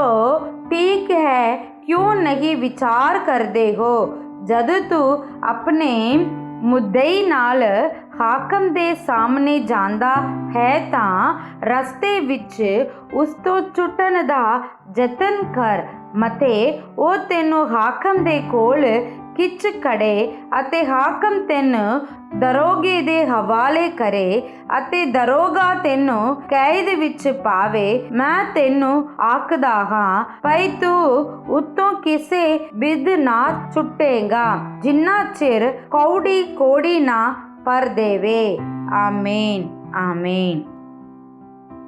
ਠੀਕ ਹੈ ਕਿਉਂ ਨਹੀਂ ਵਿਚਾਰ ਕਰਦੇ ਹੋ? ਜਦ ਤੂੰ ਆਪਣੇ ਮੁੱਦਈ ਨਾਲ ਹਾਕਮ ਦੇ ਸਾਹਮਣੇ ਜਾਂਦਾ ਹੈ ਤਾਂ ਰਸਤੇ ਵਿੱਚ ਉਸ ਤੋਂ ਛੁੱਟਣ ਦਾ ਯਤਨ ਕਰ, ਮਤੇ ਉਹ ਤੈਨੂੰ ਹਾਕਮ ਦੇ ਕੋਲ ਖਿੱਚ ਕੜੇ ਅਤੇ ਹਾਕਮ ਤੈਨੂੰ ਦਰੋਗੇ ਦੇ ਹਵਾਲੇ ਕਰੇ ਅਤੇ ਦਰੋਗਾ ਤੈਨੂੰ ਕੈਦ ਵਿੱਚ ਪਾਵੇ। ਮੈਂ ਤੈਨੂੰ ਆਖਦਾ ਹਾਂ ਭਈ ਤੂੰ ਉੱਤੋਂ ਕਿਸੇ ਬਿਧ ਨਾ ਛੁੱਟੇਗਾ, ਜਿੰਨਾ ਚਿਰ ਕੌੜੀ ਕੋੜੀ ਨਾ ਪਰ ਦੇਵੇ। ਆਮੀਨ ਆਮੀਨ।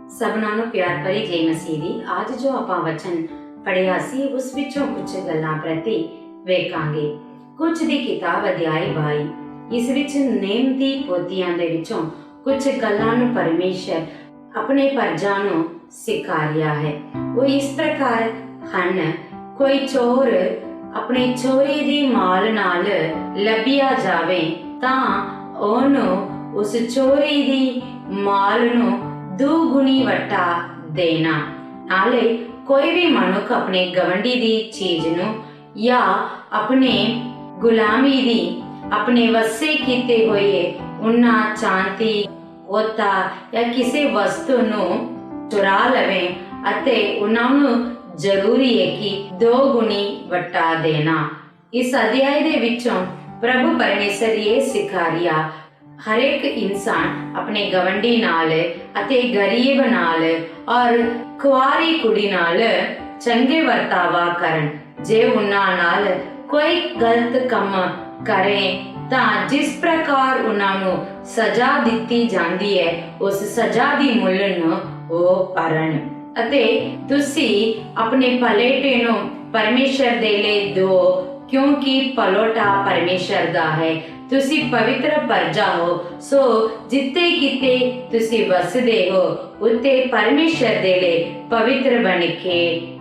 ਸਭਨਾਂ ਨੂੰ ਪਿਆਰ ਭਰੀ ਜੈ ਮਸੀਹ ਦੀ। ਅੱਜ ਜੋ ਆਪਾਂ ਵਚਨ ਪੜਿਆ ਸੀ ਉਸ ਵਿੱਚੋਂ ਕੁਝ ਗੱਲਾਂ ਪ੍ਰਤੀ ਵੇਖਾਂਗੇ। ਕੁਝ ਦੀ ਕਿਤਾਬ ਅਧਿਆਇ 22, ਇਸ ਵਿੱਚ ਨੇਮ ਦੀ ਪੋਥੀਆਂ ਦੇ ਵਿੱਚੋਂ ਕੁਝ ਗੱਲਾਂ ਨੂੰ ਪਰਮੇਸ਼ਰ ਆਪਣੇ ਪਰਜਾ ਨੂੰ ਸਿਖਾ ਰਿਹਾ ਹੈ। ਉਹ ਇਸ ਪ੍ਰਕਾਰ ਹਨ, ਕੋਈ ਚੋਰ ਆਪਣੇ ਚੋਰੀ ਦੀ ਮਾਲ ਨਾਲ ਲੱਭਿਆ ਜਾਵੇ ਤਾਂ ਉਹਨੂੰ ਉਸ ਚੋਰੀ ਦੀ ਮਾਲ ਨੂੰ ਦੁਗੁਣੀ ਵਟਾ ਦੇਣਾ। ਨਾਲੇ ਕੋਈ ਵੀ ਮਨੁੱਖ ਆਪਣੇ ਗਵੰਡੀ ਦੀ ਚੀਜ਼ ਨੂੰ ਜਾਂ ਆਪਣੇ ਗੁਲਾਮੀ ਦੀ ਆਪਣੇ ਵਸੇ ਕੀਤੇ ਹੋਏ ਉਹਨਾਂ ਚਾਂਦੀ ਕੋਤਾ ਜਾਂ ਕਿਸੇ ਵਸਤੂ ਨੂੰ ਚੁਰਾ ਲਵੇ ਅਤੇ ਉਹਨਾਂ ਨੂੰ ਜ਼ਰੂਰੀ ਹੈ ਕਿ 2 ਗੁਣੀ ਵਟਾ ਦੇਣਾ। ਇਸ ਅਧਿਆਇ ਦੇ ਵਿੱਚੋਂ ਪ੍ਰਭੂ ਪਰਮੇਸ਼ਰ ਇਹ ਸਿਖਾ ਰਿਹਾ, ਹਰ ਇੱਕ ਇਨਸਾਨ ਆਪਣੇ ਗਵੰਡੀ ਨਾਲ ਅਤੇ ਗਰੀਬ ਨਾਲ ਔਰ ਕੁਆਰੀ ਕੁੜੀ ਨਾਲ ਚੰਗੇ ਵਰਤਾਵਾ ਕਰਨ। ਜੇ ਉਹਨਾਂ ਨਾਲ ਕੋਈ ਗਲਤ ਕੰਮ ਕਰੇ ਤਾਂ ਜਿਸ ਪ੍ਰਕਾਰ ਉਹਨਾਂ ਨੂੰ ਸਜ਼ਾ ਦਿੱਤੀ ਜਾਂਦੀ ਹੈ ਉਸ ਸਜ਼ਾ ਦੀ ਮੁੱਲ ਨੂੰ ਉਹ ਭਰਨ। ਅਤੇ ਤੁਸੀਂ ਆਪਣੇ ਪਲੇਟੇ ਨੂੰ ਪਰਮੇਸ਼ਰ ਦੇ ਲਈ ਦਿਓ, ਕਿਉਂਕਿ ਪਲੋਟਾ ਪਰਮੇਸ਼ਰ ਦਾ ਹੈ। ਤੁਸੀਂ ਪਵਿੱਤਰ ਪਰਜਾ ਹੋ, ਸੋ ਜਿੱਥੇ ਕਿਤੇ ਤੁਸੀਂ ਵਸਦੇ ਹੋ ਉੱਥੇ ਪਰਮੇਸ਼ਰ ਦੇ ਲਈ ਪਵਿੱਤਰ ਬਣ ਕੇ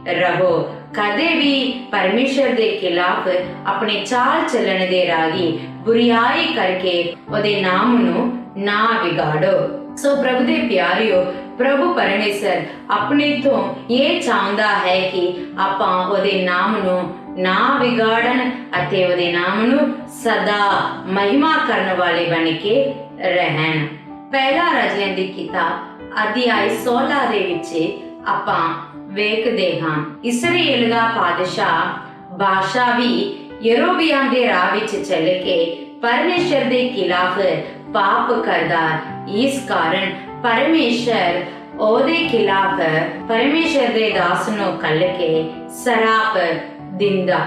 ਰਹੋ। ਕਦੇ ਵੀ ਪਰਮੇਸ਼ਰ ਦੇ ਖਿਲਾਫ ਆਪਣੇ ਚਾਲ ਚੱਲਣ ਦੇ ਰਾਹੀਂ ਬੁਰੀਆਈ ਕਰਕੇ ਉਹਦੇ ਨਾਮ ਨੂੰ ਨਾ ਵਿਗਾੜੋ। ਸੋ ਪ੍ਰਭੂ ਦੇ ਪਿਆਰਿਓ, ਪ੍ਰਭੂ ਪਰਮੇਸ਼ਰ ਆਪਣੇ ਤੋਂ ਇਹ ਚਾਹੁੰਦਾ ਹੈ ਕਿ ਆਪਾਂ ਉਹਦੇ ਨਾਮ ਨੂੰ ਨਾ ਵਿਗਾੜਨ ਅਤੇ ਉਹਦੇ ਨਾਮ ਨੂੰ ਸਦਾ ਮਹਿਮਾ ਕਰਨ ਵਾਲੇ ਬਣ ਕੇ ਰਹਿਣ। ਪਹਿਲਾ ਰਾਜਿਆਂ ਦੀ ਕਿਤਾਬ ਅਧਿਆਇ 16 ਦੇ ਵਿੱਚ ਆਪਾਂ ਵੇਖਦੇ ਹਾਂ, ਇਸਰਾਏਲ ਦਾ ਪਾਦਸ਼ਾਹ ਬਾਸ਼ਾ ਵੀ ਯਰੋਬਿਆਮ ਦੇ ਰਾਹ ਵਿੱਚ ਚੱਲ ਕੇ ਪਰਮੇਸ਼ਰ ਦੇ ਖਿਲਾਫ ਪਾਪ ਕਰਦਾ। ਇਸ ਕਾਰਨ ਪਰਮੇਸ਼ਰ ਉਹਦੇ ਖਿਲਾਫ ਪਰਮੇਸ਼ਰ ਦੇ ਦਾਸ ਨੂੰ ਕੱਲ ਕੇ ਸਰਾਪ ਦਿੰਦਾ।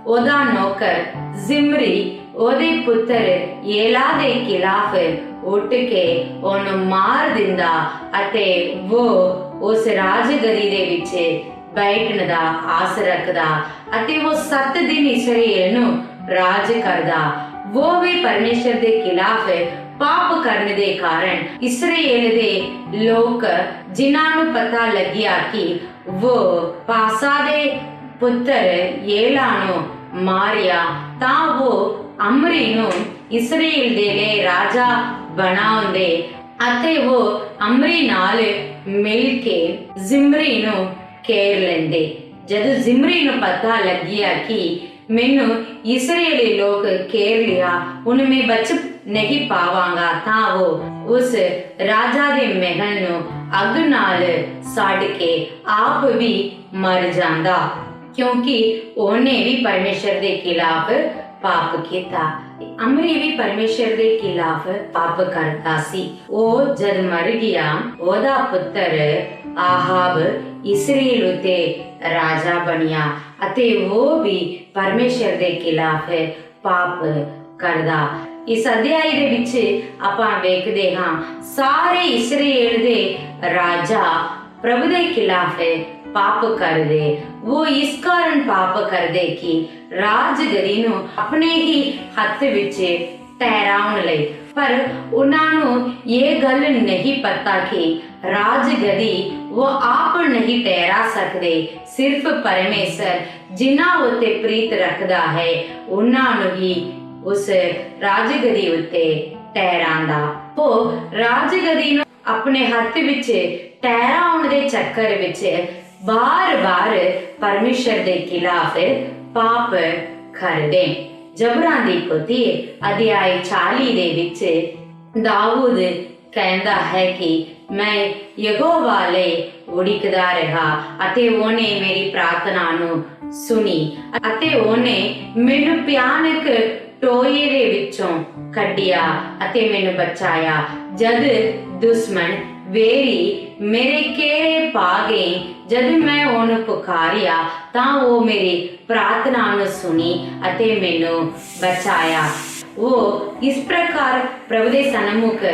ਉਹਦਾ ਨੌਕਰ ਜ਼ਿਮਰੀ ਉਹਦੇ ਪੁੱਤਰ ਯੇਲਾ ਦੇ ਖਿਲਾਫ ਉੱਠ ਕੇ ਉਹਨੂੰ ਮਾਰ ਦਿੰਦਾ ਅਤੇ ਉਹ ਉਸ ਰਾਜਗਦੀ ਦੇ ਵਿੱਚ ਬੈਠਣ ਦਾ ਆਸ ਰੱਖਦਾ ਅਤੇ ਉਹ 7 ਦਿਨ ਇਸਰਾਏਲ ਨੂੰ ਰਾਜ ਕਰਦਾ। ਉਹ ਵੀ ਪਰਮੇਸ਼ਰ ਦੇ ਖਿਲਾਫ ਪਾਪ ਕਰਨ ਦੇ ਕਾਰਨ ਇਸਰਾਏਲ ਦੇ ਲੋਕ, ਜਿਨ੍ਹਾਂ ਨੂੰ ਪਤਾ ਲੱਗਿਆ ਕਿ ਉਹ ਪਾਸਾ ਦੇ ਪੁੱਤਰ ਯੇਲਾ ਨੂੰ ਮਾਰਿਆ, ਤਾਂ ਉਹ ਅਮਰੀ ਨੂੰ ਇਸਰਾਏਲ ਦੇ ਲਈ ਰਾਜਾ ਬਣਾਉਂਦੇ ਅਤੇ ਉਹ ਅਮਰੀ ਨਾਲ ਮਿਲ ਕੇ ਜ਼ਿਮਰੀ ਨੂੰ ਘੇਰ ਲੈਂਦੇ। ਜਦੋਂ ਜ਼ਿਮਰੀ ਨੂੰ ਪਤਾ ਲੱਗਿਆ ਕਿ ਮੈਨੂੰ ਇਸਰਾਏਲੀ ਲੋਕ ਘੇਰ ਲਿਆ, ਹੁਣ ਮੈਂ ਬਚ ਨਹੀਂ ਪਾਵਾਂਗਾ, ਤਾਂ ਉਹ ਉਸ ਰਾਜਾ ਦੇ ਮਹਿਲ ਨੂੰ ਅੱਗ ਨਾਲ ਸਾੜ ਕੇ ਆਪ ਵੀ ਮਰ ਜਾਂਦਾ, ਕਿਉਂਕਿ ਉਹਨੇ ਵੀ ਪਰਮੇਸ਼ਰ ਦੇ ਖਿਲਾਫ ਪਾਪ ਕੀਤਾ। ਅਮਰੀ ਵੀ ਪਰਮੇਸ਼ਰ ਦੇ ਖਿਲਾਫ ਪਾਪ ਕਰਦਾ ਸੀ। ਉਹ ਜਦ ਮਰ ਗਿਆ, ਉਹਦਾ ਪੁੱਤਰ ਆਹਾਬ ਇਸਰਾਏਲ ਉਤੇ ਰਾਜਾ ਬਣਿਆ ਅਤੇ ਉਹ ਵੀ ਪਰਮੇਸ਼ਰ ਦੇ ਖਿਲਾਫ ਪਾਪ ਕਰਦਾ। ਇਸ ਅਧਿਆਇ ਦੇ ਵਿੱਚ ਆਪਾਂ ਵੇਖਦੇ ਹਾਂ, ਸਾਰੇ ਇਸਰਾਏਲ ਦੇ ਰਾਜਾ ਪ੍ਰਭੂ ਦੇ ਖਿਲਾਫ ਪਾਪ ਕਰਦੇ। ਉਹ ਇਸ ਕਾਰਨ ਪਾਪ ਕਰਦੇ ਕਿ ਰਾਜਗਦੀ ਨੂੰ ਆਪਣੇ ਹੀ ਹੱਥ ਵਿੱਚ ਠਹਿਰਾਉਣ ਲਈ, ਪਰ ਉਹਨਾਂ ਨੂੰ ਇਹ ਗੱਲ ਨਹੀਂ ਪਤਾ ਕਿ ਰਾਜਗਦੀ ਉਹ ਆਪ ਨਹੀਂ ਠਹਿਰਾ ਸਕਦੇ। ਸਿਰਫ ਪਰਮੇਸ਼ਰ ਜਿਨ੍ਹਾਂ ਉਤੇ ਪ੍ਰੀਤ ਰੱਖਦਾ ਹੈ ਉਹਨਾਂ ਨੂੰ ਹੀ ਉਸ ਰਾਜਗਦੀ ਉਤੇ ਠਹਿਰਾਉਂਦਾ। ਉਹ ਰਾਜਗਦੀ ਨੂੰ ਆਪਣੇ ਹੱਥ ਵਿੱਚ ਠਹਿਰਾਉਣ ਦੇ ਚੱਕਰ ਵਿੱਚ ਬਾਰ-ਬਾਰ ਪਰਮੇਸ਼ਰ ਦੇ ਖਿਲਾਫ ਪਾਪ ਕਰਦੇ। ਜਬਰਾਂ ਦੀ ਪੋਥੀ ਅਧਿਆਇ 40 ਦੇ ਵਿੱਚ ਦਾਊਦ ਕਹਿੰਦਾ ਹੈ ਕਿ ਮੈਂ ਯਹੋਵਾ ਲਈ ਉਡੀਕਦਾ ਰਿਹਾ ਅਤੇ ਉਹਨੇ ਮੇਰੀ ਪ੍ਰਾਰਥਨਾ ਨੂੰ ਸੁਣੀ ਅਤੇ ਉਹਨੇ ਮੈਨੂੰ ਭਿਆਨਕ ਟੋਏ ਦੇ ਵਿੱਚੋਂ ਕੱਢਿਆ ਅਤੇ ਮੈਨੂੰ ਬਚਾਇਆ। ਜਦ ਦੁਸ਼ਮਣ ਵੇਰੀ ਮੇਰੇ ਘੇਰੇ ਪਾ ਗਏ, ਜਦ ਮੈਂ ਉਹਨੂੰ ਪੁਕਾਰਿਆ ਤਾਂ ਉਹ ਮੇਰੀ ਪ੍ਰਾਰਥਨਾ ਨੂੰ ਸੁਣੀ ਅਤੇ ਮੈਨੂੰ ਬਚਾਇਆ। ਉਹ ਇਸ ਪ੍ਰਕਾਰ ਪ੍ਰਭੂ ਦੇ ਸਨਮੁਖ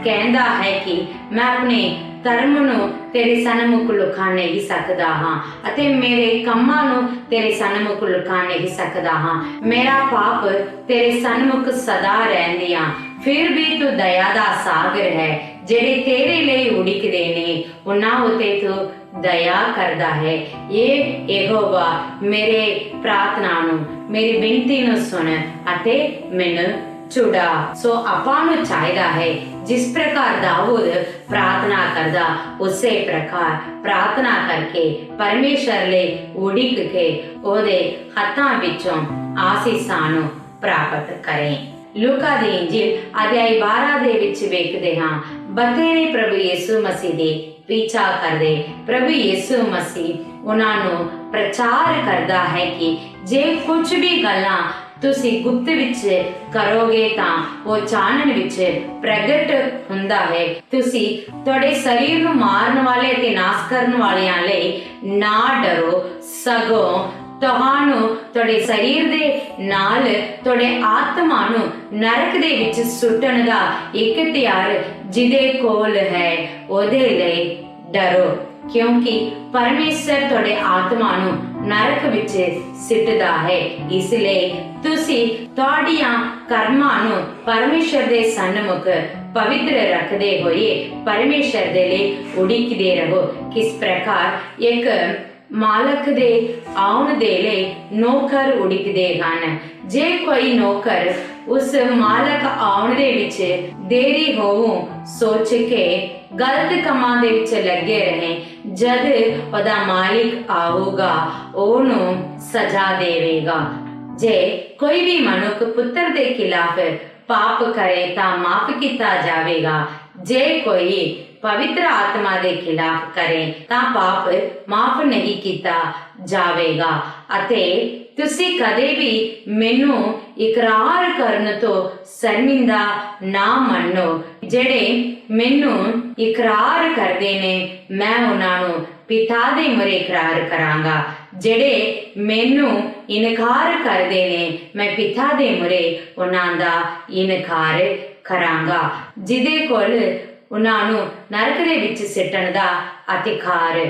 ਕਹਿੰਦਾ ਹੈ ਕਿ ਮੈਂ ਆਪਣੇ ਧਰਮ ਨੂੰ ਤੇਰੇ ਸਨਮੁਖ ਲੁਕਾ ਨਹੀਂ ਸਕਦਾ ਹਾਂ ਅਤੇ ਮੇਰੇ ਕੰਮਾਂ ਨੂੰ ਤੇਰੇ ਸਨਮੁਖ ਲੁਕਾ ਨਹੀਂ ਸਕਦਾ ਹਾਂ। ਮੇਰਾ ਪਾਪ ਤੇਰੇ ਸਨਮੁਖ ਸਦਾ ਰਹਿੰਦੀਆਂ, ਫਿਰ ਵੀ ਤੂੰ ਦਇਆ ਦਾ ਸਾਗਰ ਹੈ। ਜਿਹੜੇ ਤੇਰੇ ਲਈ ਉਡੀਕਦੇ ਨੇ ਉਹਨਾਂ ਉਤੇ ਤੂੰ ਦਇਆ ਕਰਦਾ ਹੈ। ਇਹ ਯਹੋਵਾ ਮੇਰੇ ਪ੍ਰਾਰਥਨਾ ਨੂੰ, ਮੇਰੀ ਬੇਨਤੀ ਨੂੰ ਸੁਣ ਅਤੇ ਮੈਨੂੰ ਛੁਡਾ। ਸੋ ਆਪਾਂ ਨੂੰ ਚਾਹੀਦਾ ਹੈ ਜਿਸ ਪ੍ਰਕਾਰ ਦਾਊਦ ਪ੍ਰਾਰਥਨਾ ਕਰਦਾ ਉਸੇ ਪ੍ਰਕਾਰ ਪ੍ਰਾਰਥਨਾ ਕਰਕੇ ਪਰਮੇਸ਼ਰ ਲਈ ਉਡੀਕ ਕੇ ਉਹਦੇ ਹੱਥਾਂ ਵਿੱਚੋਂ ਆਸੀਸਾਂ ਨੂੰ ਪ੍ਰਾਪਤ ਕਰੇ। ਲੂਕਾ ਦੀ ਇੰਜੀਲ ਅਧਿਆਇ 12 ਦੇ ਵਿੱਚ ਵੇਖਦੇ ਹਾਂ ਬਥੇਰੇ ਪ੍ਰਭੂ ਯਿਸੂ ਮਸੀਹ ਦੇ ਪਿੱਛਾ ਕਰਦੇ ਪ੍ਰਭੂ ਯਿਸੂ ਮਸੀਹ ਉਹਨਾਂ ਨੂੰ ਪ੍ਰਚਾਰ ਕਰਦਾ ਹੈ ਕਿ ਜੇ ਕੁਝ ਵੀ ਗੱਲਾਂ ਤੁਸੀਂ ਗੁਪਤ ਵਿੱਚ ਕਰੋਗੇ ਤਾਂ ਉਹ ਚਾਨਣ ਵਿੱਚ ਪ੍ਰਗਟ ਹੁੰਦਾ ਹੈ। ਤੁਸੀਂ ਤੁਹਾਡੇ ਸਰੀਰ ਨੂੰ ਮਾਰਨ ਵਾਲੇ ਤੇ ਨਾਸ਼ ਕਰਨ ਵਾਲਿਆਂ ਲਈ ਨਾ ਡਰੋ, ਸਗੋਂ ਤੁਹਾਨੂੰ ਤੁਹਾਡੇ ਸਰੀਰ ਦੇ ਨਾਲ ਤੁਹਾਡੇ ਆਤਮਾ ਨੂੰ ਨਰਕ ਦੇ ਵਿੱਚ ਸੁੱਟਣ ਦਾ ਇੱਕ ਹਥਿਆਰ ਜਿਹਦੇ ਕੋਲ ਹੈ ਉਹਦੇ ਲਈ ਡਰੋ, ਕਿਉਂਕਿ ਪਰਮੇਸ਼ਰ ਤੁਹਾਡੇ ਆਤਮਾ ਨੂੰ ਨਰਕ ਵਿੱਚ ਸਿੱਟਦਾ ਹੈ। ਇਸ ਲਈ ਤੁਸੀਂ ਤੁਹਾਡੀਆਂ ਕਰਮਾਂ ਨੂੰ ਪਰਮੇਸ਼ਰ ਦੇ ਸਨਮੁਖ ਪਵਿੱਤਰ ਰੱਖਦੇ ਹੋਏ ਪਰਮੇਸ਼ਰ ਦੇ ਲਈ ਉਡੀਕਦੇ ਰਹੋ। ਕਿਸ ਪ੍ਰਕਾਰ ਇੱਕ ਮਾਲਕ ਦੇ ਆਉਣ ਦੇ ਲਈ ਨੌਕਰ ਉਡੀਕਦੇ ਹਨ। ਜੇ ਕੋਈ ਨੌਕਰ ਉਸ ਮਾਲਕ ਆਉਣ ਦੇ ਵਿੱਚ ਦੇਰੀ ਹੋਊ ਸੋਚ ਕੇ ਗਲਤ ਕੰਮਾਂ ਦੇ ਵਿੱਚ ਲੱਗੇ ਰਹੇ, ਜਦ ਉਹਦਾ ਮਾਲਿਕ ਆਊਗਾ ਉਹਨੂੰ ਸਜ਼ਾ ਦੇਵੇਗਾ। ਜੇ ਕੋਈ ਵੀ ਮਨੁੱਖ ਪੁੱਤਰ ਦੇ ਖਿਲਾਫ ਪਾਪ ਕਰੇ ਤਾਂ ਮਾਫ ਕੀਤਾ ਜਾਵੇਗਾ, ਜੇ ਕੋਈ ਪਵਿੱਤਰ ਆਤਮਾ ਦੇ ਖਿਲਾਫ ਕਰੇ ਤਾਂ ਪਾਪ ਮਾਫ ਨਹੀਂ ਕੀਤਾ ਜਾਵੇਗਾ। ਅਤੇ ਤੁਸੀਂ ਕਦੇ ਵੀ ਮੈਨੂੰ ਇਕਰਾਰ ਕਰਨ ਤੋਂ ਸ਼ਰਮਿੰਦਾ ਨਾ ਮੰਨੋ। ਜਿਹੜੇ ਮੈਨੂੰ ਇਕਰਾਰ ਕਰਦੇ ਨੇ ਮੈਂ ਉਹਨਾਂ ਨੂੰ ਪਿਤਾ ਦੇ ਮੁਰੇ ਇਕਰਾਰ ਕਰਾਂਗਾ, ਜਿਹੜੇ ਮੈਨੂੰ ਇਨਕਾਰ ਕਰਦੇ ਨੇ ਮੈਂ ਪਿਤਾ ਦੇ ਮੁਰੇ ਉਹਨਾਂ ਦਾ ਇਨਕਾਰ ਕਰਾਂਗਾ। ਜਿਹਦੇ ਕੋਲ ਉਹਨਾਂ ਨੂੰ ਨਰਕ ਦੇ ਵਿੱਚ ਸਿੱਟਣ ਦਾ ਅਧਿਕਾਰ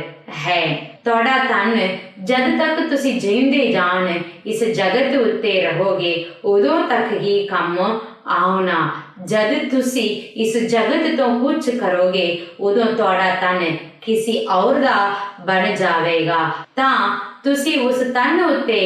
ਹੈ। ਤੁਹਾਡਾ ਤਨ ਜਦ ਤੱਕ ਤੁਸੀਂ ਜਿਉਂਦੇ ਜਾਣ ਇਸ ਜਗਤ ਉੱਤੇ ਰਹੋਗੇ ਉਦੋਂ ਤੱਕ ਹੀ ਕੰਮ ਆਉਣਾ। ਜਦ ਤੁਸੀਂ ਇਸ ਜਗਤ ਤੋਂ ਕੁਝ ਕਰੋਗੇ ਉਦੋਂ ਤੁਹਾਡਾ ਤਨ ਕਿਸੇ ਔਰ ਦਾ ਬਣ ਜਾਵੇਗਾ। ਤਾਂ ਤੁਸੀਂ ਉਸ ਤਨ ਉੱਤੇ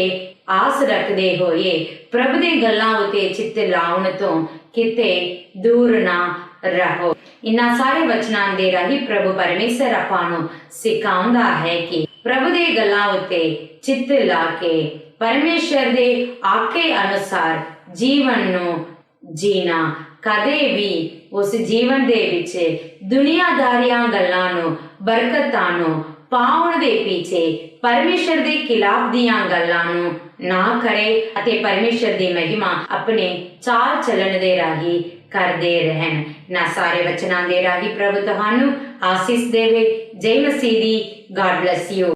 ਆਸ ਰੱਖਦੇ ਹੋਏ ਪ੍ਰਭੂ ਦੀ ਗੱਲਾਂ ਉੱਤੇ ਚਿੱਤ ਲਾਉਣ ਤੋਂ ਕਿਤੇ ਦੂਰ ਨਾ ਰਹੋ। ਇਨ੍ਹਾਂ ਸਾਰੇ ਵਚਨਾਂ ਦੇ ਰਾਹੀਂ ਪ੍ਰਭੂ ਪਰਮੇਸ਼ਰ ਆਪਾਂ ਨੂੰ ਸਿਖਾਉਂਦਾ ਹੈ ਕਿ ਪ੍ਰਭੂ ਦੀ ਗੱਲਾਂ ਉੱਤੇ ਚਿੱਤ ਲਾ ਕੇ ਪਰਮੇਸ਼ਰ ਦੇ ਆਖੇ ਅਨੁਸਾਰ ਜੀਵਨ ਨੂੰ ਜੀਣਾ। ਕਦੇ ਵੀ ਉਸ ਜੀਵਨ ਦੇ ਵਿੱਚ ਦੁਨੀਆਦਾਰੀਆਂ ਗੱਲਾਂ ਨੂੰ, ਬਰਕਤਾਂ ਨੂੰ ਪਾਉਣ ਦੇ ਪਿੱਛੇ ਪਰਮੇਸ਼ਰ ਦੇ ਖਿਲਾਫ ਦੀਆਂ ਗੱਲਾਂ ਨੂੰ ਨਾ ਕਰੇ ਅਤੇ ਪਰਮੇਸ਼ਰ ਦੀ ਮਹਿਮਾ ਆਪਣੇ ਚਾਲ ਚੱਲਣ ਦੇ ਰਾਹੀਂ ਕਰਦੇ ਰਹਿਣ। ਨਾ ਸਾਰੇ ਵਚਨਾਂ ਦੇ ਰਾਹੀਂ ਪ੍ਰਭੂ ਤੁਹਾਨੂੰ ਆਸੀਸ ਦੇਵੇ। ਜੈ ਮਸੀਹ ਦੀ। God bless you.